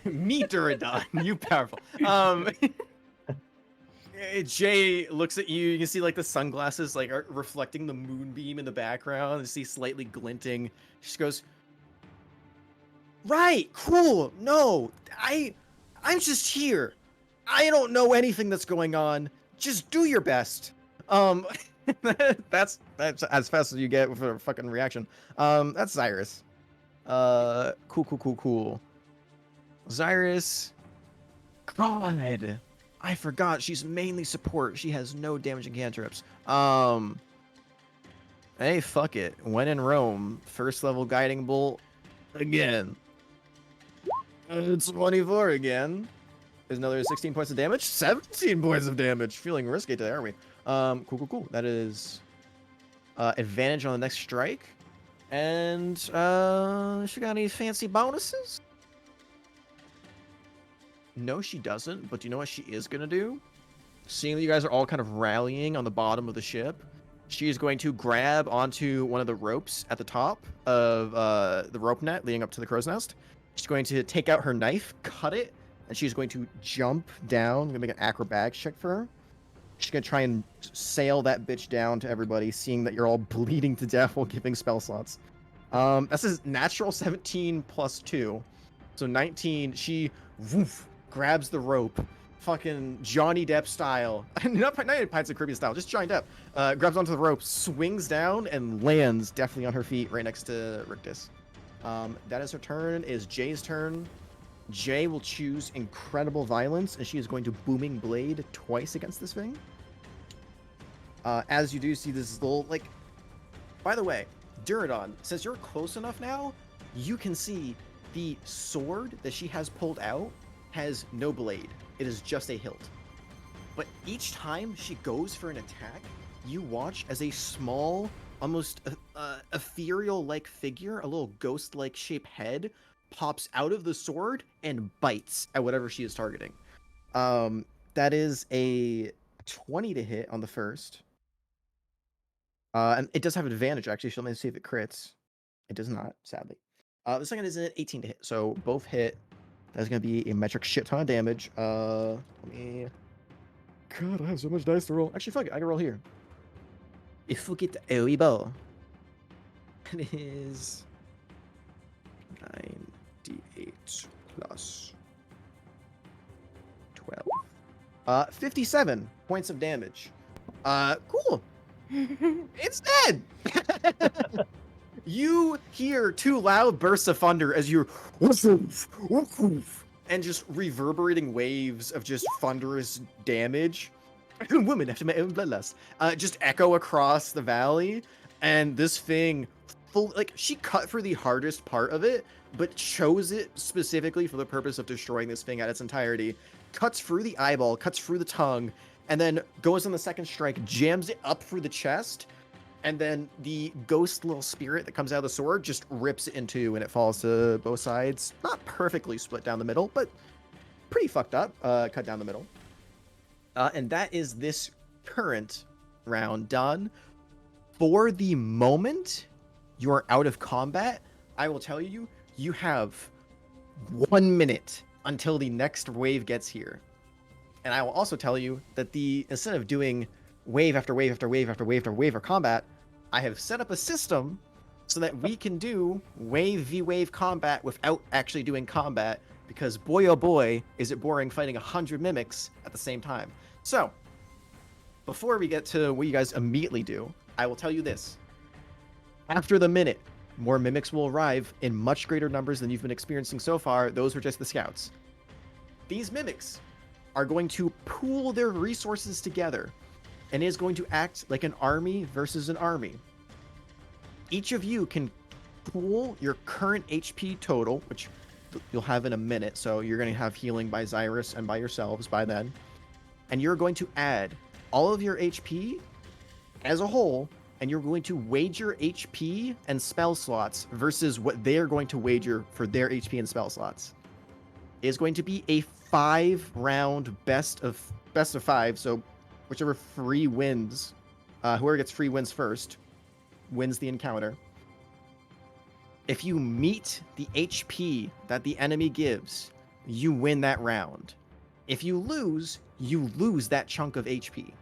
Me Duradon, you powerful. Jay looks at you. You can see like the sunglasses like are reflecting the moonbeam in the background. You see slightly glinting. She just goes, "Right, cool. No, I'm just here. I don't know anything that's going on. Just do your best." That's as fast as you get for a fucking reaction. That's Cyrus. Cool. Cyrus. God, I forgot. She's mainly support. She has no damaging cantrips. Hey, fuck it. When in Rome, first level guiding bolt again. 24 again. There's another 16 points of damage. 17 points of damage. Feeling risky today, aren't we? Cool. That is advantage on the next strike. And she got any fancy bonuses? No, she doesn't. But do you know what she is gonna do? Seeing that you guys are all kind of rallying on the bottom of the ship, she is going to grab onto one of the ropes at the top of the rope net leading up to the crow's nest. She's going to take out her knife, cut it, and she's going to jump down. I'm gonna make an acrobatics check for her. She's gonna try and sail that bitch down to everybody, seeing that you're all bleeding to death while giving spell slots. This is natural 17 plus 2. So 19, she grabs the rope, fucking Johnny Depp style. not Pirates of the Caribbean style, just Johnny Depp. Grabs onto the rope, swings down, and lands definitely on her feet right next to Rictus. That is her turn. It is Jay's turn. Jay will choose Incredible Violence, and she is going to Booming Blade twice against this thing. As you do see this little, like... By the way, Duradon, since you're close enough now, you can see the sword that she has pulled out has no blade. It is just a hilt. But each time she goes for an attack, you watch as a small, almost ethereal-like figure, a little ghost-like shaped head, pops out of the sword and bites at whatever she is targeting. That is a 20 to hit on the first. And it does have advantage, actually, so let me see if it crits. It does not, sadly. The second is an 18 to hit, so both hit. That's going to be a metric shit ton of damage. Let me... God, I have so much dice to roll. Actually, fuck it, I can roll here. If we get a ball, it is 9d8 plus 12. 57 points of damage. Cool. It's dead. You hear two loud bursts of thunder as you're and just reverberating waves of just thunderous damage. Woman after my own bloodlust. Just echo across the valley, and this thing, she cut through the hardest part of it, but chose it specifically for the purpose of destroying this thing at its entirety. Cuts through the eyeball, cuts through the tongue, and then goes on the second strike, jams it up through the chest, and then the ghost little spirit that comes out of the sword just rips it in two, and it falls to both sides. Not perfectly split down the middle, but pretty fucked up. Cut down the middle. And that is this current round done. For the moment you are out of combat, I will tell you, you have 1 minute until the next wave gets here. And I will also tell you that instead of doing wave after wave after wave after wave after wave of combat, I have set up a system so that we can do wave v wave combat without actually doing combat, because boy oh boy is it boring fighting 100 mimics at the same time. So, before we get to what you guys immediately do, I will tell you this. After the minute, more mimics will arrive in much greater numbers than you've been experiencing so far. Those were just the scouts. These mimics are going to pool their resources together, and is going to act like an army versus an army. Each of you can pool your current HP total, which you'll have in a minute, so you're going to have healing by Xyrus and by yourselves by then. And you're going to add all of your HP as a whole, and you're going to wager HP and spell slots versus what they're going to wager for their HP and spell slots. It is going to be a 5-round best of 5, so whichever 3 wins, whoever gets 3 wins first, wins the encounter. If you meet the HP that the enemy gives, you win that round. If you lose that chunk of HP.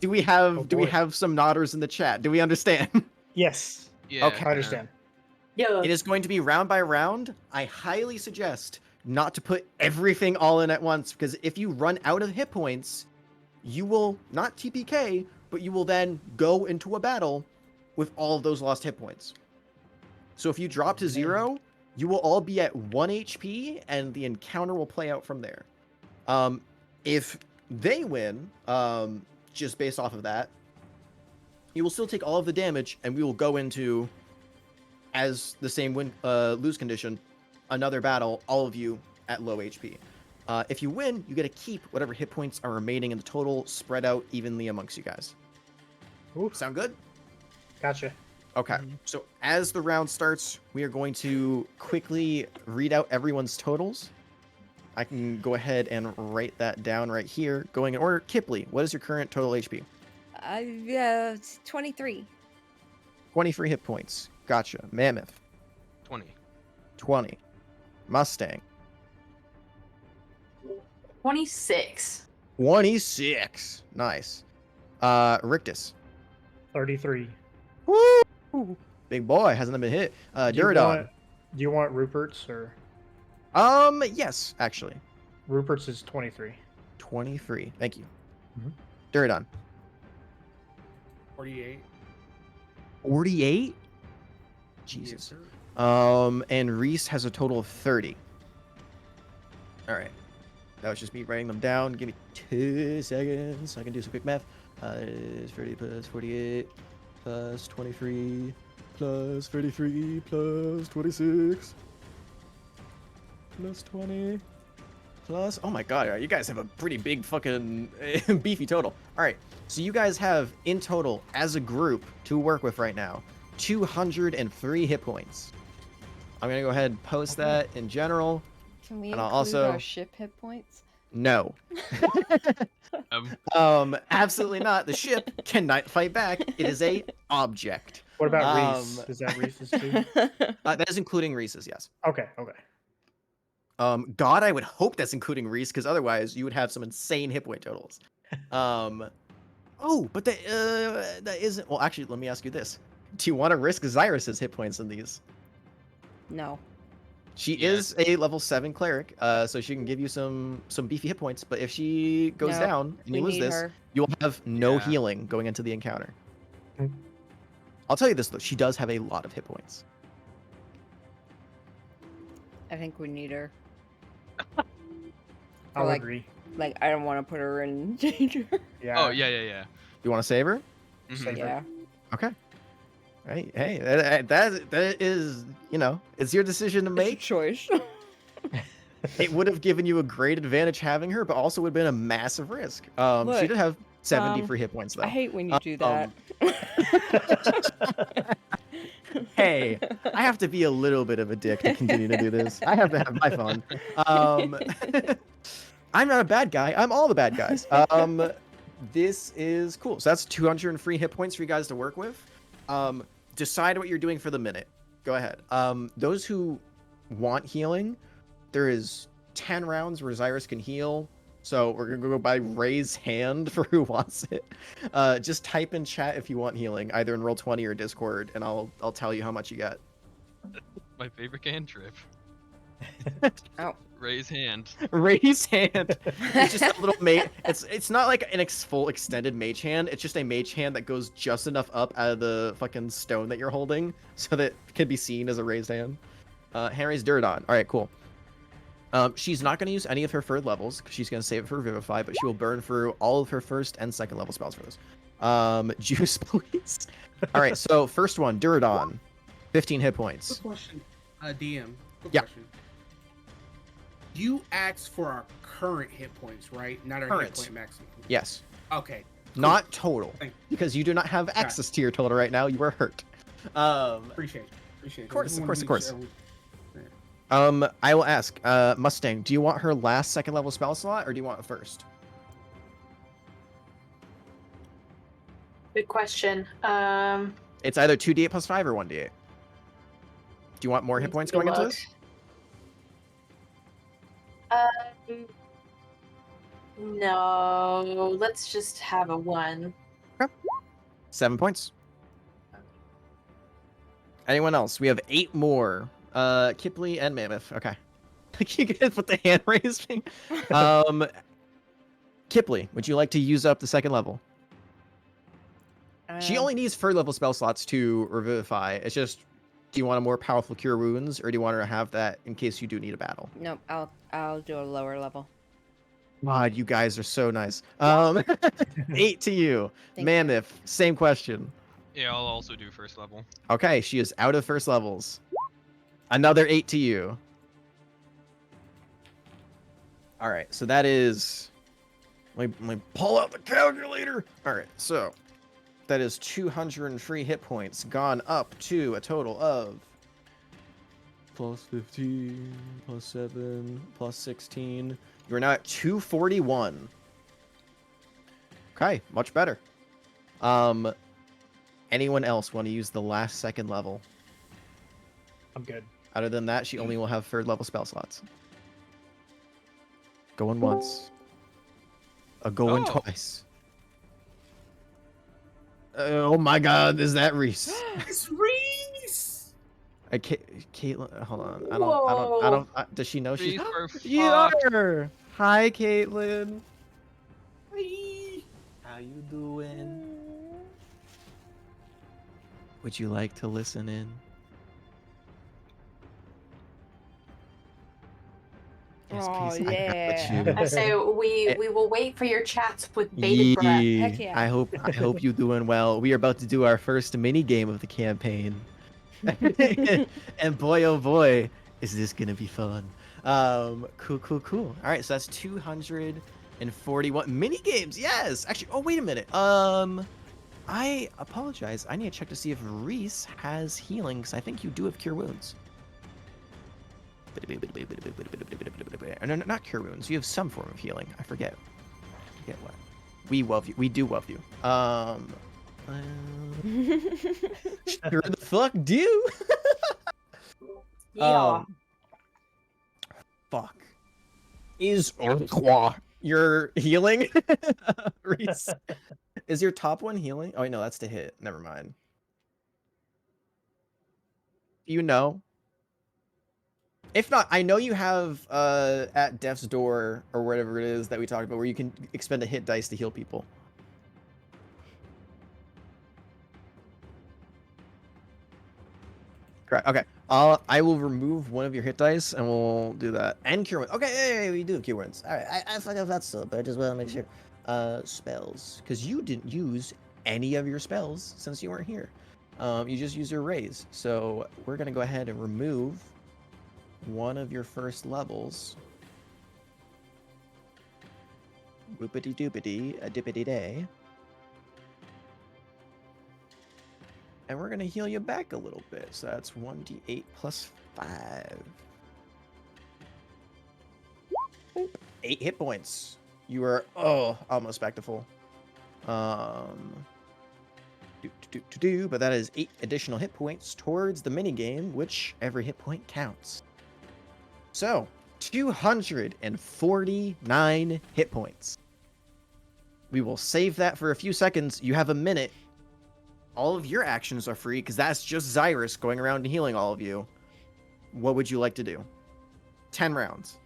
Do we have some nodders in the chat? Do we understand? Yes. Yeah. Okay, I understand. Yeah. It is going to be round by round. I highly suggest not to put everything all in at once, because if you run out of hit points, you will not TPK, but you will then go into a battle with all of those lost hit points. So if you drop to 0, you will all be at 1 HP, and the encounter will play out from there. If they win, just based off of that, you will still take all of the damage, and we will go into as the same lose condition, another battle, all of you at low HP. If you win, you get to keep whatever hit points are remaining in the total, spread out evenly amongst you guys. Oof. Sound good? Gotcha. Okay. So as the round starts, we are going to quickly read out everyone's totals. I can go ahead and write that down right here. Going in order. Kipley, what is your current total HP? 23. 23 hit points. Gotcha. Mammoth, 20. 20. Mustang, 26. 26. Nice. Rictus. 33. Woo! Big boy, hasn't been hit. Duradon. Do you want Rupert's or? Yes, actually. Rupert's is 23. 23. Thank you. Mhm. Duradon. 48. 48? Yes, Jesus. sir. And Reese has a total of 30. All right. That was just me writing them down. Give me 2 seconds so I can do some quick math. It's 30 plus 48 plus 23 plus 33 plus 26 plus 20 plus... Oh my god, you guys have a pretty big fucking beefy total. All right, so you guys have in total as a group to work with right now 203 hit points. I'm gonna go ahead and post that in general. Can we And I'll include also- our ship hit points? No. Absolutely not. The ship cannot fight back. It is a object. What about Um, Reese? Is that Reese's too? That is including Reese's, yes. Okay. God, I would hope that's including Reese, because otherwise you would have some insane hit point totals. Oh, but that isn't. Well, actually, let me ask you this: do you want to risk Zyrus's hit points in these? No. She Yeah. is a level 7 cleric, so she can give you some beefy hit points. But if she goes No, down and We you lose need this, her. you'll have no Yeah. healing going into the encounter. Hmm. I'll tell you this though: she does have a lot of hit points. I think we need her. I'll like- agree. Like, I don't want to put her in danger. Yeah. Oh, yeah. You want to save her? Mhm. Save her. Yeah. Okay. Hey, that is, it's your decision to It's your make. choice. It would have given you a great advantage having her, but also would have been a massive risk. She Look, did have 70 um, free hit points though. I hate when you do that. Hey, I have to be a little bit of a dick to continue to do this. I have to have my fun. I'm not a bad guy. I'm all the bad guys. This is cool. So that's 200 free hit points for you guys to work with. Decide what you're doing for the minute. Go ahead. Those who want healing, there is 10 rounds where Zyrus can heal. So we're gonna go by raise hand for who wants it. Just type in chat if you want healing, either in Roll20 or Discord, and I'll tell you how much you get. My favorite cantrip. Ow. Raise hand. Raise hand. It's just a little mage. It's not like an full extended mage hand. It's just a mage hand that goes just enough up out of the fucking stone that you're holding, so that it can be seen as a raised hand. Henry's Duradon. All right, cool. She's not going to use any of her third levels because she's going to save it for Vivify, but she will burn through all of her first and second level spells for this. Juice, please. All right, so first one, Duradon, 15 hit points. Quick question, DM. Quick Yeah. question. You asked for our current hit points, right? Not our Current. hit point maximum. Yes, Okay. Cool. not total, Thank you. because you do not have access to your total right now. You are hurt. Appreciate it. Appreciate it. course, I just of wanted to course, make of sure I will ask, Mustang, do you want her last second level spell slot, or do you want it first? Good question. It's either 2d8 plus 5 or 1d8. Do you want more hit points going into this? No, let's just have a 1. 7 points. Anyone else? We have 8 more. Kipley and Mammoth. Okay. You guys put the hand raised thing. Kipley, would you like to use up the second level? She only needs third level spell slots to revivify. It's just, do you want a more powerful cure wounds, or do you want her to have that in case you do need a battle? Nope, I'll do a lower level. God, you guys are so nice. 8 to you. Thank you. Mammoth, same question. Yeah, I'll also do first level. Okay, she is out of first levels. Another 8 to you. All right, so that is. Let me pull out the calculator. All right, so that is 203 hit points gone up to a total of plus 15, plus 7, plus 16. You're now at 241. Okay, much better. Anyone else want to use the last second level? I'm good. Other than that, she only will have third level spell slots. Going once. Going Oh. twice. Oh my god, is that Reese? It's Reese. Caitlin, hold on. Whoa. Does she know she's? Reese, we're You fucked. are. Hi, Caitlin. Hi. How you doing? Would you like to listen in? Yes, Oh, please. I got yeah. you. I say we Eh, will wait for your chats with bated breath. Heck yeah. I hope you're doing well. We are about to do our first mini game of the campaign. And boy oh boy, is this gonna be fun. Cool. All right, so that's 241 mini games. Yes. Actually, oh wait a minute. I apologize. I need to check to see if Reese has healing, because I think you do have cure wounds. No, not cure wounds. You have some form of healing. I forget what. We love you. We do love you. Sure the fuck do. Yeah. Fuck. Is your healing? Reese. Is your top one healing? Oh wait, no, that's to hit. Never mind. You know. If not, I know you have at Death's Door or whatever it is that we talked about, where you can expend a hit dice to heal people. Correct. Okay. I will remove one of your hit dice and we'll do that. And cure wounds. Okay, hey, we do have cure wounds. All right. I forgot that's still, but I just want to make sure. Spells, because you didn't use any of your spells since you weren't here. You just used your raise. So we're gonna go ahead and remove one of your first levels. Whoopity doopity, a dippity day. And we're gonna heal you back a little bit. So that's 1d8 plus 5. Boop. 8 hit points. You are almost back to full. But that is 8 additional hit points towards the mini game, which every hit point counts. So 249 hit points. We will save that for a few seconds. You have a minute. All of your actions are free because that's just Zyrus going around and healing all of you. What would you like to do? 10 rounds.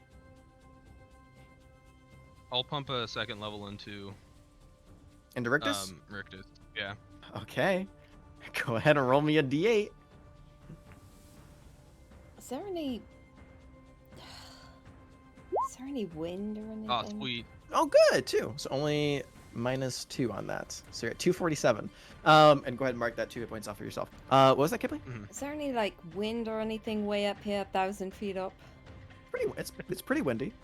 I'll pump a second level into Rictus? Rictus. Yeah. Okay. Go ahead and roll me a d8. Is there any wind or anything? Oh, sweet. Oh, good, too. So only -2 on that. So you're at 247. And go ahead and mark that 2 hit points off for yourself. What was that, Kipling? Is there any like wind or anything way up here, 1,000 feet up? It's pretty windy.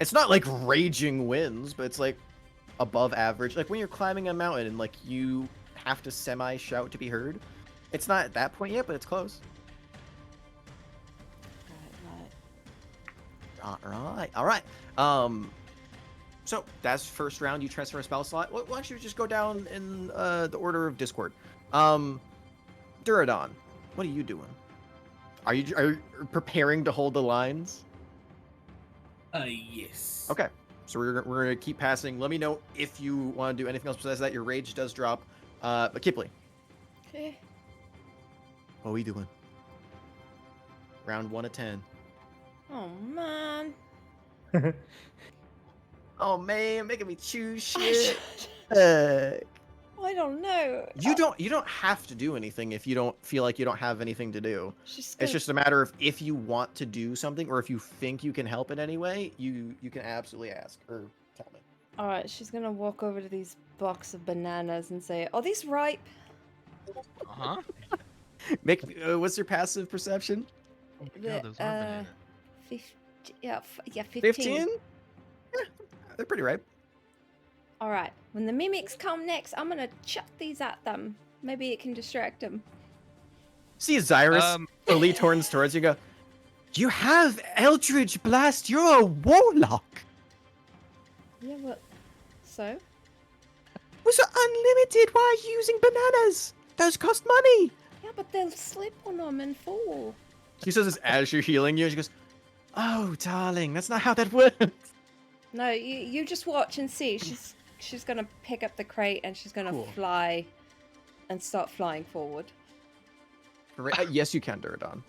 It's not like raging winds, but it's like above average. Like when you're climbing a mountain and like you have to semi-shout to be heard. It's not at that point yet, but it's close. Right. All right. So that's first round. You transfer a spell slot. Why don't you just go down in the order of Discord? Duradon, what are you doing? Are you preparing to hold the lines? Yes. Okay. So we're gonna keep passing. Let me know if you want to do anything else besides that. Your rage does drop. But Kipley, Okay. what are we doing? Round 1 of 10. Oh man. Oh man, making me choose I shit. don't know. You don't have to do anything if you don't feel like you don't have anything to do. She's It's just a matter of if you want to do something or if you think you can help in any way, you can absolutely ask or tell me. All right. She's gonna walk over to these box of bananas and say, "Are these ripe?" Uh-huh. Make what's your passive perception? Oh my god, those are bananas. 15. 15? Yeah, they're pretty ripe. All right. When the mimics come next, I'm gonna chuck these at them. Maybe it can distract them. See Zyrus fully turns towards you and go, you have Eldritch Blast, you're a warlock! Yeah, what? So? Was it unlimited? Why are you using bananas? Those cost money! Yeah, but they'll slip on them and fall. She says this as you're healing you, and she goes, oh, darling, that's not how that works. No, you just watch and see. She's gonna pick up the crate and she's gonna Cool. fly and start flying forward. Yes, you can, Duradon.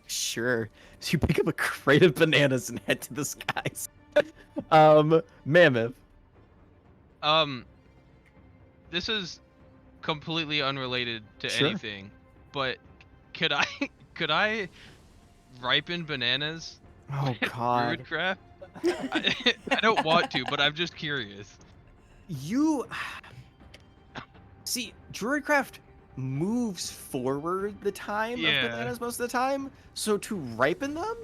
Sure. So you pick up a crate of bananas and head to the skies. Mammoth. This is completely unrelated to Sure. anything, but could I ripen bananas? Oh, with God. Druidcraft? I don't want to, but I'm just curious. You... See, Druidcraft moves forward the time Yeah. of bananas most of the time, so to ripen them?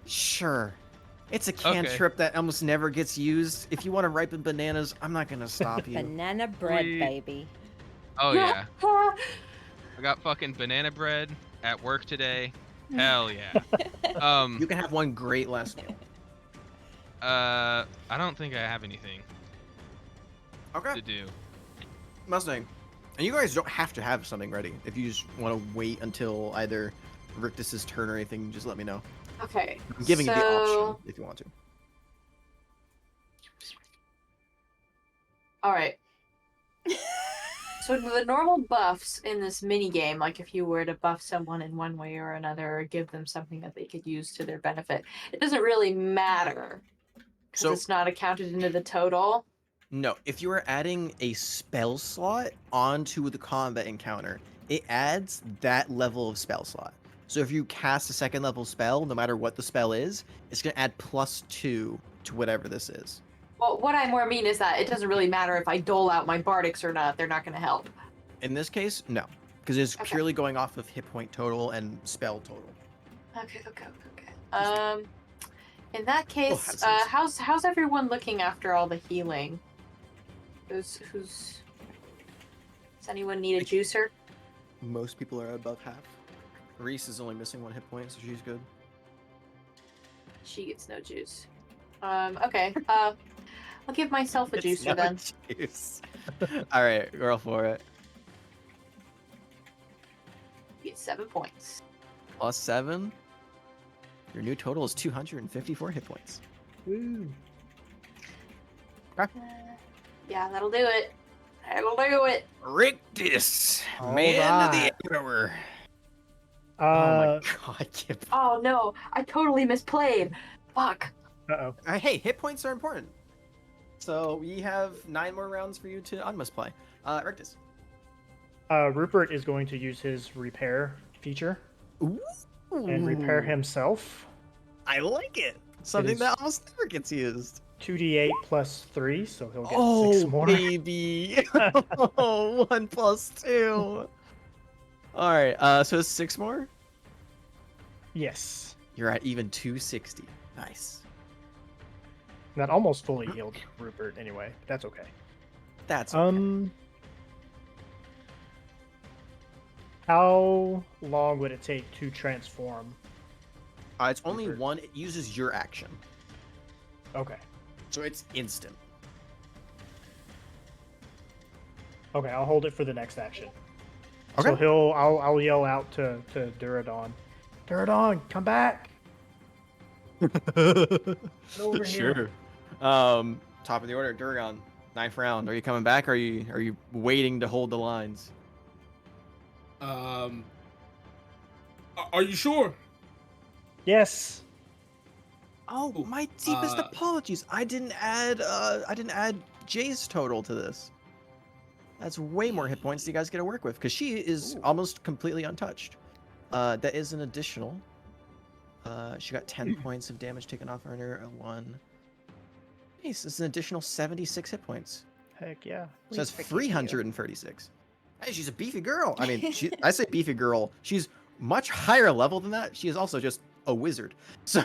Sure. It's a cantrip that almost never gets used. If you want to ripen bananas, I'm not going to stop you. Banana bread, Sweet. baby. Oh yeah. I got fucking banana bread at work today. Hell yeah. You can have one great last meal. I don't think I have anything Okay. to do. Mustang. And you guys don't have to have something ready. If you just want to wait until either Rictus's turn or anything, just let me know. Okay. I'm giving you the so- option if you want to. All right. So the normal buffs in this mini game, like if you were to buff someone in one way or another, or give them something that they could use to their benefit, it doesn't really matter because So- it's not accounted into the total. No, if you are adding a spell slot onto the combat encounter, it adds that level of spell slot. So if you cast a second level spell, no matter what the spell is, it's going to add +2 to whatever this is. Well, what I more mean is that it doesn't really matter if I dole out my bardics or not; they're not going to help. In this case, no, because it's Okay. purely going off of hit point total and spell total. Okay. In that case, that's how's everyone looking after all the healing? Does anyone need a juicer? Most people are above half. Reese is only missing 1 hit point, so she's good. She gets no juice. Okay. I'll give myself a It's juicer no then. juice. All right, roll for it. You get 7 points. +7. Your new total is 254 hit points. Woo. Yeah, that'll do it. That'll do it. Rictus, All man of right. the hour. Oh Uh my god, Kip. Oh no, I totally misplayed. Fuck. oh. Hey, hit points are important. So we have 9 more rounds for you to unmisplay. Rictus. Rupert is going to use his repair feature and repair himself. I like it. Something is- that almost never gets used. 2d8 plus 3, so he'll get 6 more. baby. Oh, 1 + 2. All right, so it's 6 more? Yes. You're at even 260. Nice. That almost fully healed Rupert anyway. That's okay. That's okay. How long would it take to transform? It's only Rupert. one. It uses your action. Okay. So it's instant. Okay, I'll hold it for the next action. Okay. So I'll yell out to Duradon. Duradon, come back! over here. Top of the order, Durgon. 9th round. Are you coming back? Or are you waiting to hold the lines? Are you sure? Yes. Oh, my deepest uh, apologies. I didn't add Jay's total to this. That's way more hit points you guys get to work with because she is almost completely untouched. That is an additional. She got 10 points of damage taken off on her. A 1. Nice. It's an additional 76 hit points. Heck yeah. Says Please forgive you. 336. Hey, she's a beefy girl. I mean, I say beefy girl. She's much higher level than that. She is also just a wizard. So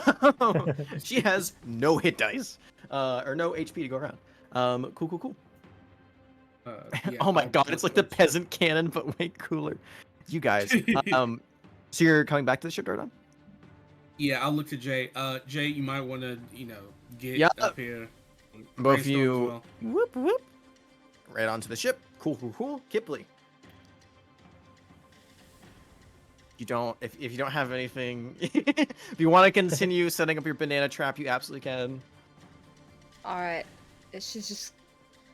she has no hit dice, or no HP to go around. Cool. Yeah, Oh my I'll god, look it's like the those. peasant cannon, but way cooler. You guys. So you're coming back to the ship, Dordon? Yeah, I'll look to Jay. Jay, you might want to, get Yeah. up here. Both Brainstorm as you well. whoop right onto the ship. Cool. Kipley. You don't if you don't have anything if you want to continue setting up your banana trap, you absolutely can. All right.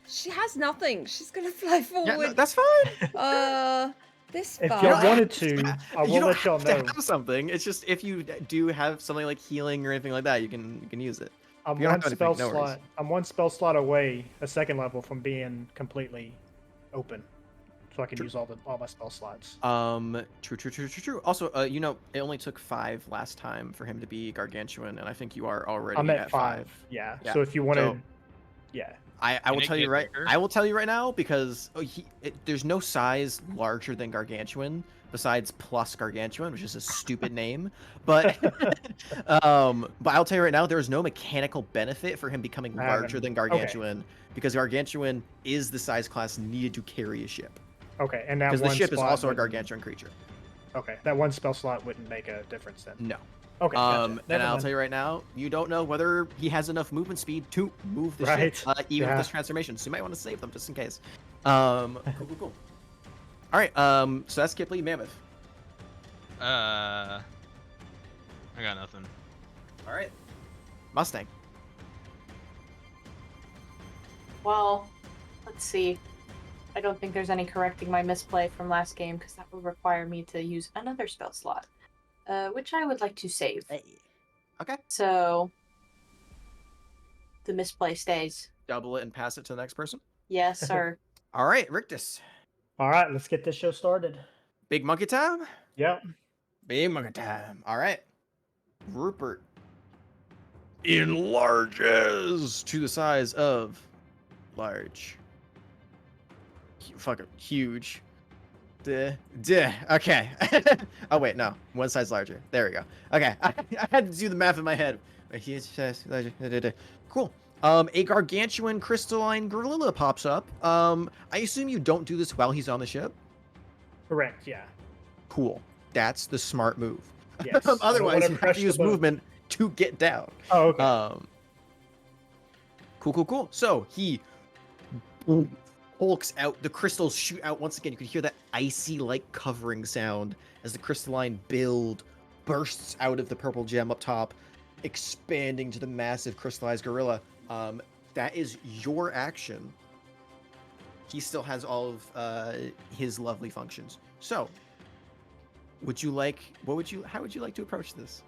She has nothing. She's gonna fly Yeah, forward. no, that's fine. This If spell. y'all wanted to, I You will don't let y'all have to know. have something. It's just if you do have something like healing or anything like that, you can use it. I'm you don't one have spell anything, no worries. slot. I'm one spell slot away, a second level from being completely open, so I can True. use all my spell slots. True. Also, it only took 5 last time for him to be gargantuan, and I think you are already I'm at 5. 5. Yeah. Yeah. So if you wanted, So- yeah. I will Can it tell you get right. bigger? I will tell you right now because there's no size larger than gargantuan besides plus gargantuan, which is a stupid name. But but I'll tell you right now, there is no mechanical benefit for him becoming I larger haven't- than gargantuan because gargantuan is the size class needed to carry a ship. Okay, and that Because the one ship is spot also a wouldn't- gargantuan creature. Okay, that one spell slot wouldn't make a difference then. No. Okay. Gotcha. And Never I'll mind. tell you right now, you don't know whether he has enough movement speed to move the Right. ship, even with Yeah. this transformation. So you might want to save them just in case. Cool. All right. So that's Kipley Mammoth. I got nothing. All right. Mustang. Well, let's see. I don't think there's any correcting my misplay from last game because that would require me to use another spell slot, which I would like to save. Okay. So the misplay stays. Double it and pass it to the next person. Yes, sir. All right, Rictus. All right, let's get this show started. Big monkey time. Yep. Big monkey time. All right. Rupert enlarges to the size of large. Fucking huge. Okay. Oh wait, no. One size larger. There we go. Okay. I had to do the math in my head. Cool. A gargantuan crystalline gorilla pops up. I assume you don't do this while he's on the ship. Correct. Yeah. Cool. That's the smart move. Yes. I don't Otherwise, wanna you have press to the use button. movement to get down. Oh, okay. Cool. So he hulks out. The crystals shoot out once again. You can hear that icy-like covering sound as the crystalline build bursts out of the purple gem up top, expanding to the massive crystallized gorilla. That is your action. He still has all of his lovely functions. So, how would you like to approach this?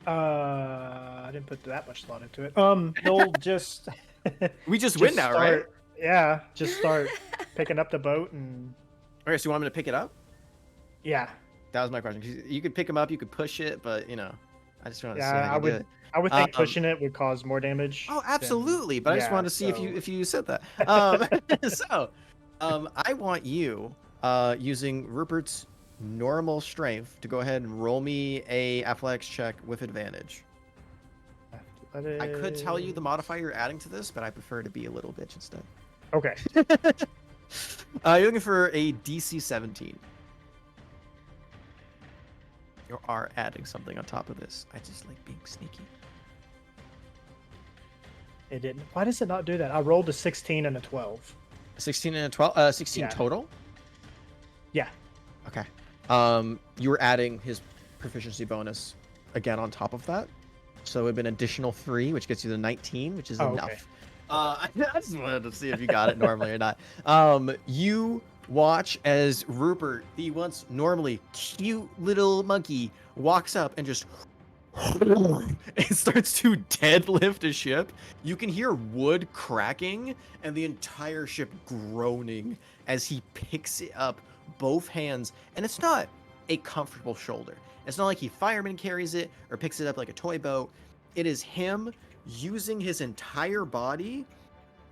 I didn't put that much thought into it. You'll just We just win now, right? start- Yeah, just start picking up the boat and Okay, so you want me to pick it up? yeah, That was my question. 'Cause you could pick them up, you could push it, but I just wanted to see yeah. how you do it. I would think Um, pushing it would cause more damage. Oh, than- absolutely. But I just yeah, wanted to see so- if you said that. I want you using Rupert's normal strength to go ahead and roll me a athletics check with advantage. I could tell you the modifier you're adding to this, but I prefer to be a little bitch instead. Okay. You're looking for a DC 17. You are adding something on top of this. I just like being sneaky. It didn't. Why does it not do that? I rolled a 16 and a 12. 16 and a 12. 16 Yeah. total. Yeah. Okay. You were adding his proficiency bonus again on top of that, so it would have been an additional 3, which gets you to 19, which is Oh, enough. okay. I just wanted to see if you got it normally or not. You watch as Rupert, the once normally cute little monkey, walks up and just and starts to deadlift a ship. You can hear wood cracking and the entire ship groaning as he picks it up both hands, and it's not a comfortable shoulder. It's not like he fireman carries it or picks it up like a toy boat. It is him using his entire body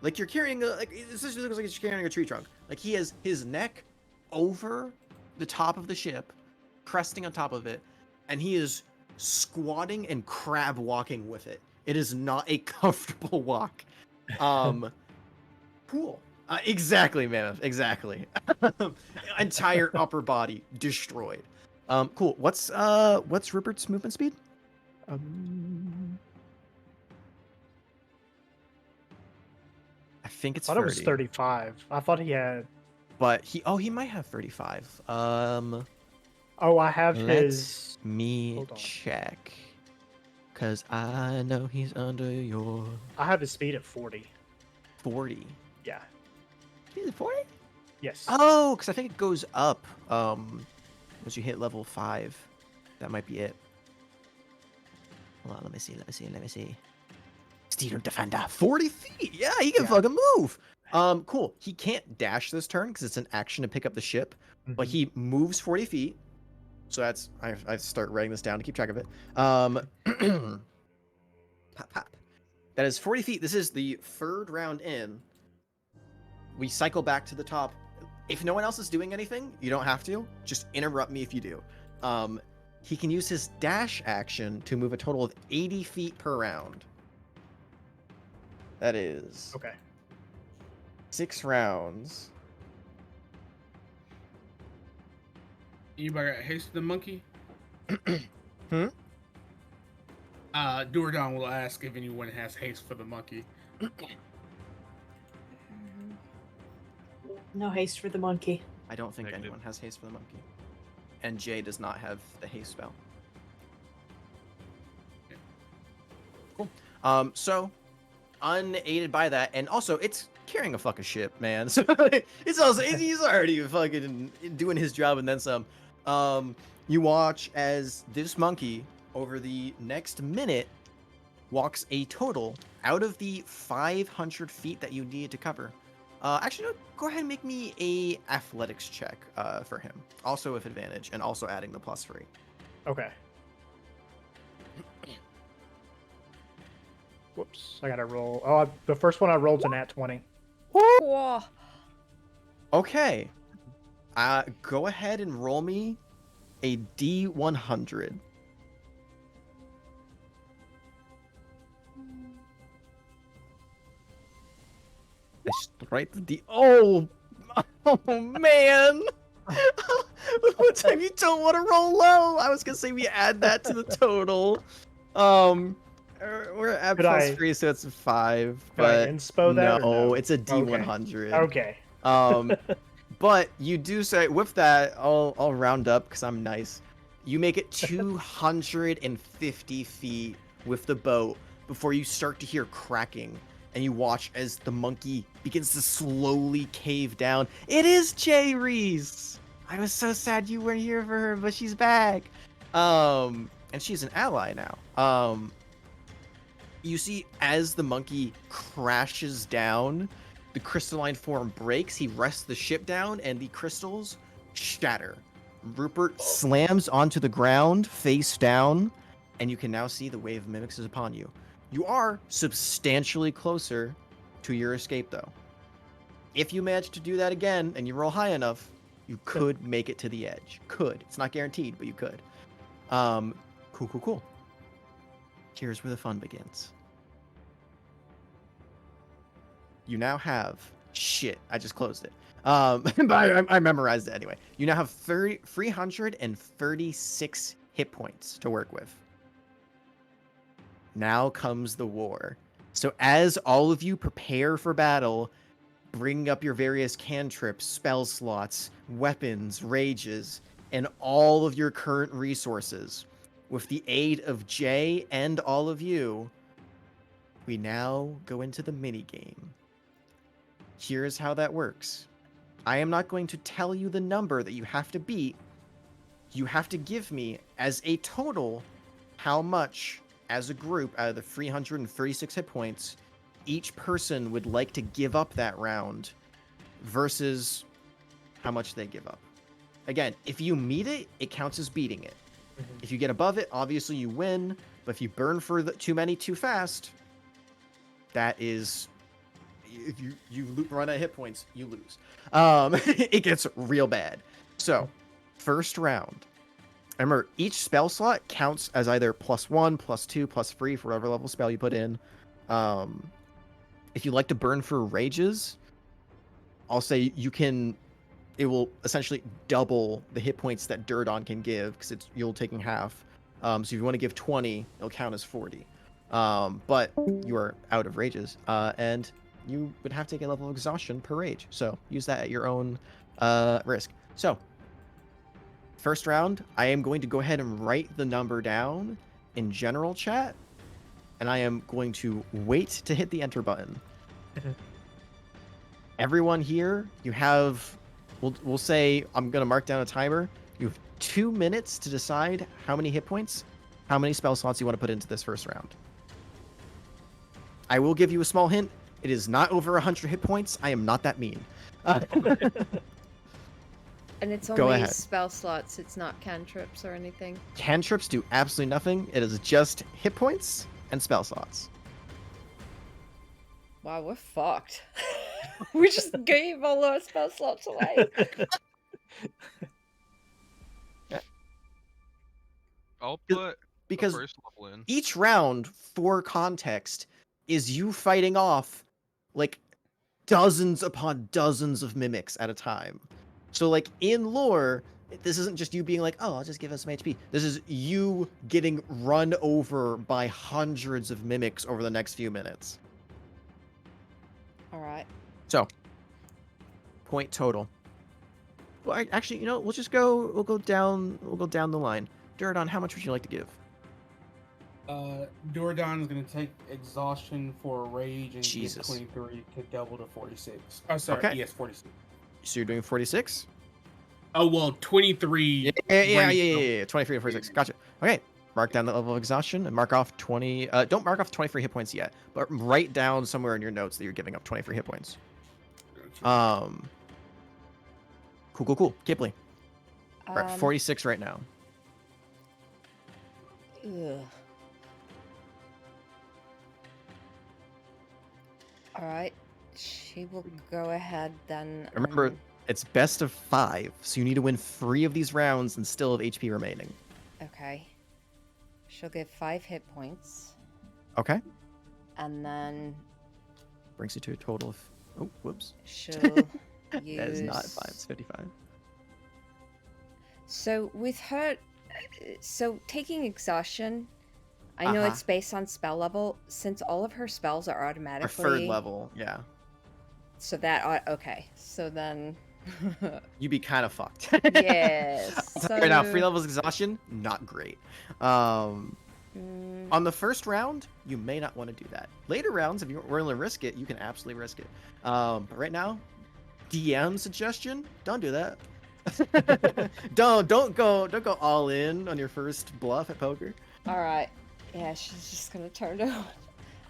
Like you're carrying a this just looks like you're carrying a tree trunk. Like he has his neck over the top of the ship, cresting on top of it, and he is squatting and crab walking with it. It is not a comfortable walk. Cool. Exactly, Mammoth. Exactly. Entire upper body destroyed. Cool. What's Rupert's movement speed? I think it's I thought 30. it was 35. I thought he had. But he might have 35. Oh, I have Let his. me Hold on. check. Cause I know he's under your I have his speed at 40. 40. Yeah. Is it 40? Yes. Oh, because I think it goes up once you hit level 5. That might be it. Hold on, let me see. Steel Defender. 40 feet! Yeah, he can fucking move! Cool. He can't dash this turn because it's an action to pick up the ship, but he moves 40 feet. So that's I start writing this down to keep track of it. Pop. That is 40 feet. This is the third round in. We cycle back to the top. If no one else is doing anything, you don't have to. Just interrupt me if you do. He can use his dash action to move a total of 80 feet per round. That is Okay. 6 rounds. Anybody got haste to the monkey? Hmm? Doradon will ask if anyone has haste for the monkey. No haste for the monkey. I don't think Negative. anyone has haste for the monkey. And Jay does not have the haste spell. Cool. So unaided by that, and also it's carrying a fucking ship, man. So it's also he's already fucking doing his job and then some. You watch as this monkey over the next minute walks a total out of the 500 feet that you need to cover. Actually, no, go ahead and make me a athletics check for him, also with advantage, and also adding the +3. Okay. Whoops. I gotta roll. Oh, the first one I rolled a nat 20. Whoa. Okay. Go ahead and roll me a D100. I strike the D. Oh man! What time you don't want to roll low? I was gonna say we add that to the total. We're at Could I- +3, so it's 5. Could I But inspo that or no? it's a D100. Okay. But you do say with that, I'll round up because I'm nice. You make it 250 feet with the boat before you start to hear cracking, and you watch as the monkey begins to slowly cave down. It is Jay Reese. I was so sad you weren't here for her, but she's back. And she's an ally now. You see as the monkey crashes down, the crystalline form breaks. He rests the ship down, and the crystals shatter. Rupert slams onto the ground, face down, and you can now see the wave of mimics is upon you. You are substantially closer to your escape, though. If you manage to do that again, and you roll high enough, you could make it to the edge. Could. It's not guaranteed, but you could. Cool. Here's where the fun begins. You now have shit. I just closed it. But I memorized it anyway. You now have 336 hit points to work with. Now comes the war. So as all of you prepare for battle, bringing up your various cantrips, spell slots, weapons, rages, and all of your current resources, with the aid of Jay and all of you, we now go into the minigame. Here's how that works. I am not going to tell you the number that you have to beat. You have to give me, as a total, how much, as a group, out of the 336 hit points, each person would like to give up that round versus how much they give up. Again, if you meet it, it counts as beating it. If you get above it, obviously you win. But if you burn for too many too fast, that is... if you run out of hit points, you lose. It gets real bad. So, first round. Remember, each spell slot counts as either +1, +2, +3 for whatever level spell you put in. If you like to burn for rages, I'll say you can. It will essentially double the hit points that Durdon can give because you'll taking half. So if you want to give 20, it'll count as 40. But you are out of rages, and you would have to take a level of exhaustion per rage. So use that at your own risk. So first round, I am going to go ahead and write the number down in general chat, and I am going to wait to hit the enter button. Everyone here, you have, we'll say I'm going to mark down a timer. You have 2 minutes to decide how many hit points, how many spell slots you want to put into this first round. I will give you a small hint. It is not over 100 hit points. I am not that mean. And it's Go only ahead. spell slots. It's not cantrips or anything. Cantrips do absolutely nothing. It is just hit points and spell slots. Wow, we're fucked. We just gave all our spell slots away. I'll put Because the first level in. each round, for context, is you fighting off like dozens upon dozens of mimics at a time. So like in lore, this isn't just you being like, oh, I'll just give us some HP. This is you getting run over by hundreds of mimics over the next few minutes. All right. So, point total. Well, actually, you know, we'll go down the line. Durdon, how much would you like to give? Durdon is going to take exhaustion for a rage and Jesus. get 23 to double to 46. Oh, sorry. Okay. Yes, 46. So you're doing 46? Oh, well, 23. Yeah. 23 to 46. Gotcha. Okay. Mark down the level of exhaustion and mark off 20. Don't mark off 23 hit points yet, but write down somewhere in your notes that you're giving up 23 hit points. Cool. Kipling. We're at 46 right now. Ugh. All right. She will go ahead then. Remember, it's best of 5, so you need to win 3 of these rounds and still have HP remaining. Okay. She'll get 5 hit points. Okay. And then Brings you to a total of... Oh, whoops. she'll use... That is not 5, it's 55. So with her... So taking exhaustion, I know it's based on spell level. Since all of her spells are automatically... Or 3rd level, yeah. So that... Okay. So then... You'd be kind of fucked. Yes. I'll tell you right now, 3 levels exhaustion, not great. On the first round, you may not want to do that. Later rounds, if you're willing to risk it, you can absolutely risk it. But right now, DM suggestion: don't do that. don't go all in on your first bluff at poker. All right. Yeah, she's just gonna turn to.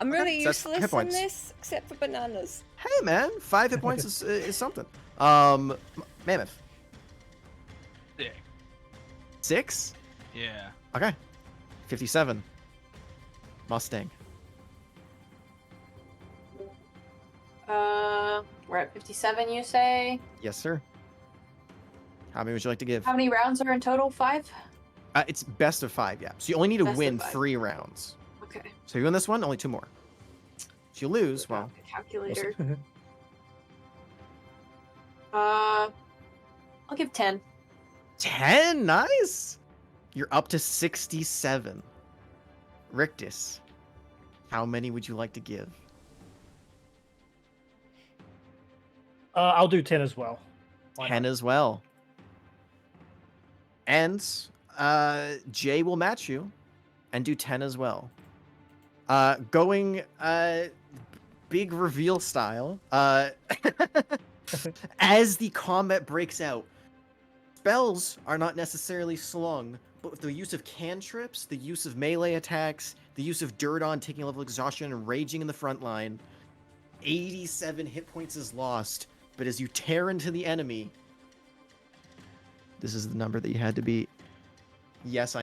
I'm really so that's hit useless in points. this, except for bananas. Hey man, 5 hit points is something. Mammoth. 6. 6? Yeah. Okay. 57. Mustang. We're at 57, you say? Yes, sir. How many would you like to give? How many rounds are in total? 5? It's best of 5, yeah. So you only need to Best of win 5. 3 rounds. Okay. So you win this one, only 2 more. If you lose, well, Calculator. I'll give 10. 10? Nice! You're up to 67. Rictus, how many would you like to give? I'll do 10 as well. Why 10 not? as well. And Jay will match you and do 10 as well. Going big reveal style. As the combat breaks out, spells are not necessarily slung, but with the use of cantrips, the use of melee attacks, the use of Durdon taking a level of exhaustion and raging in the front line, 87 hit points is lost. But as you tear into the enemy, this is the number that you had to beat. Yes,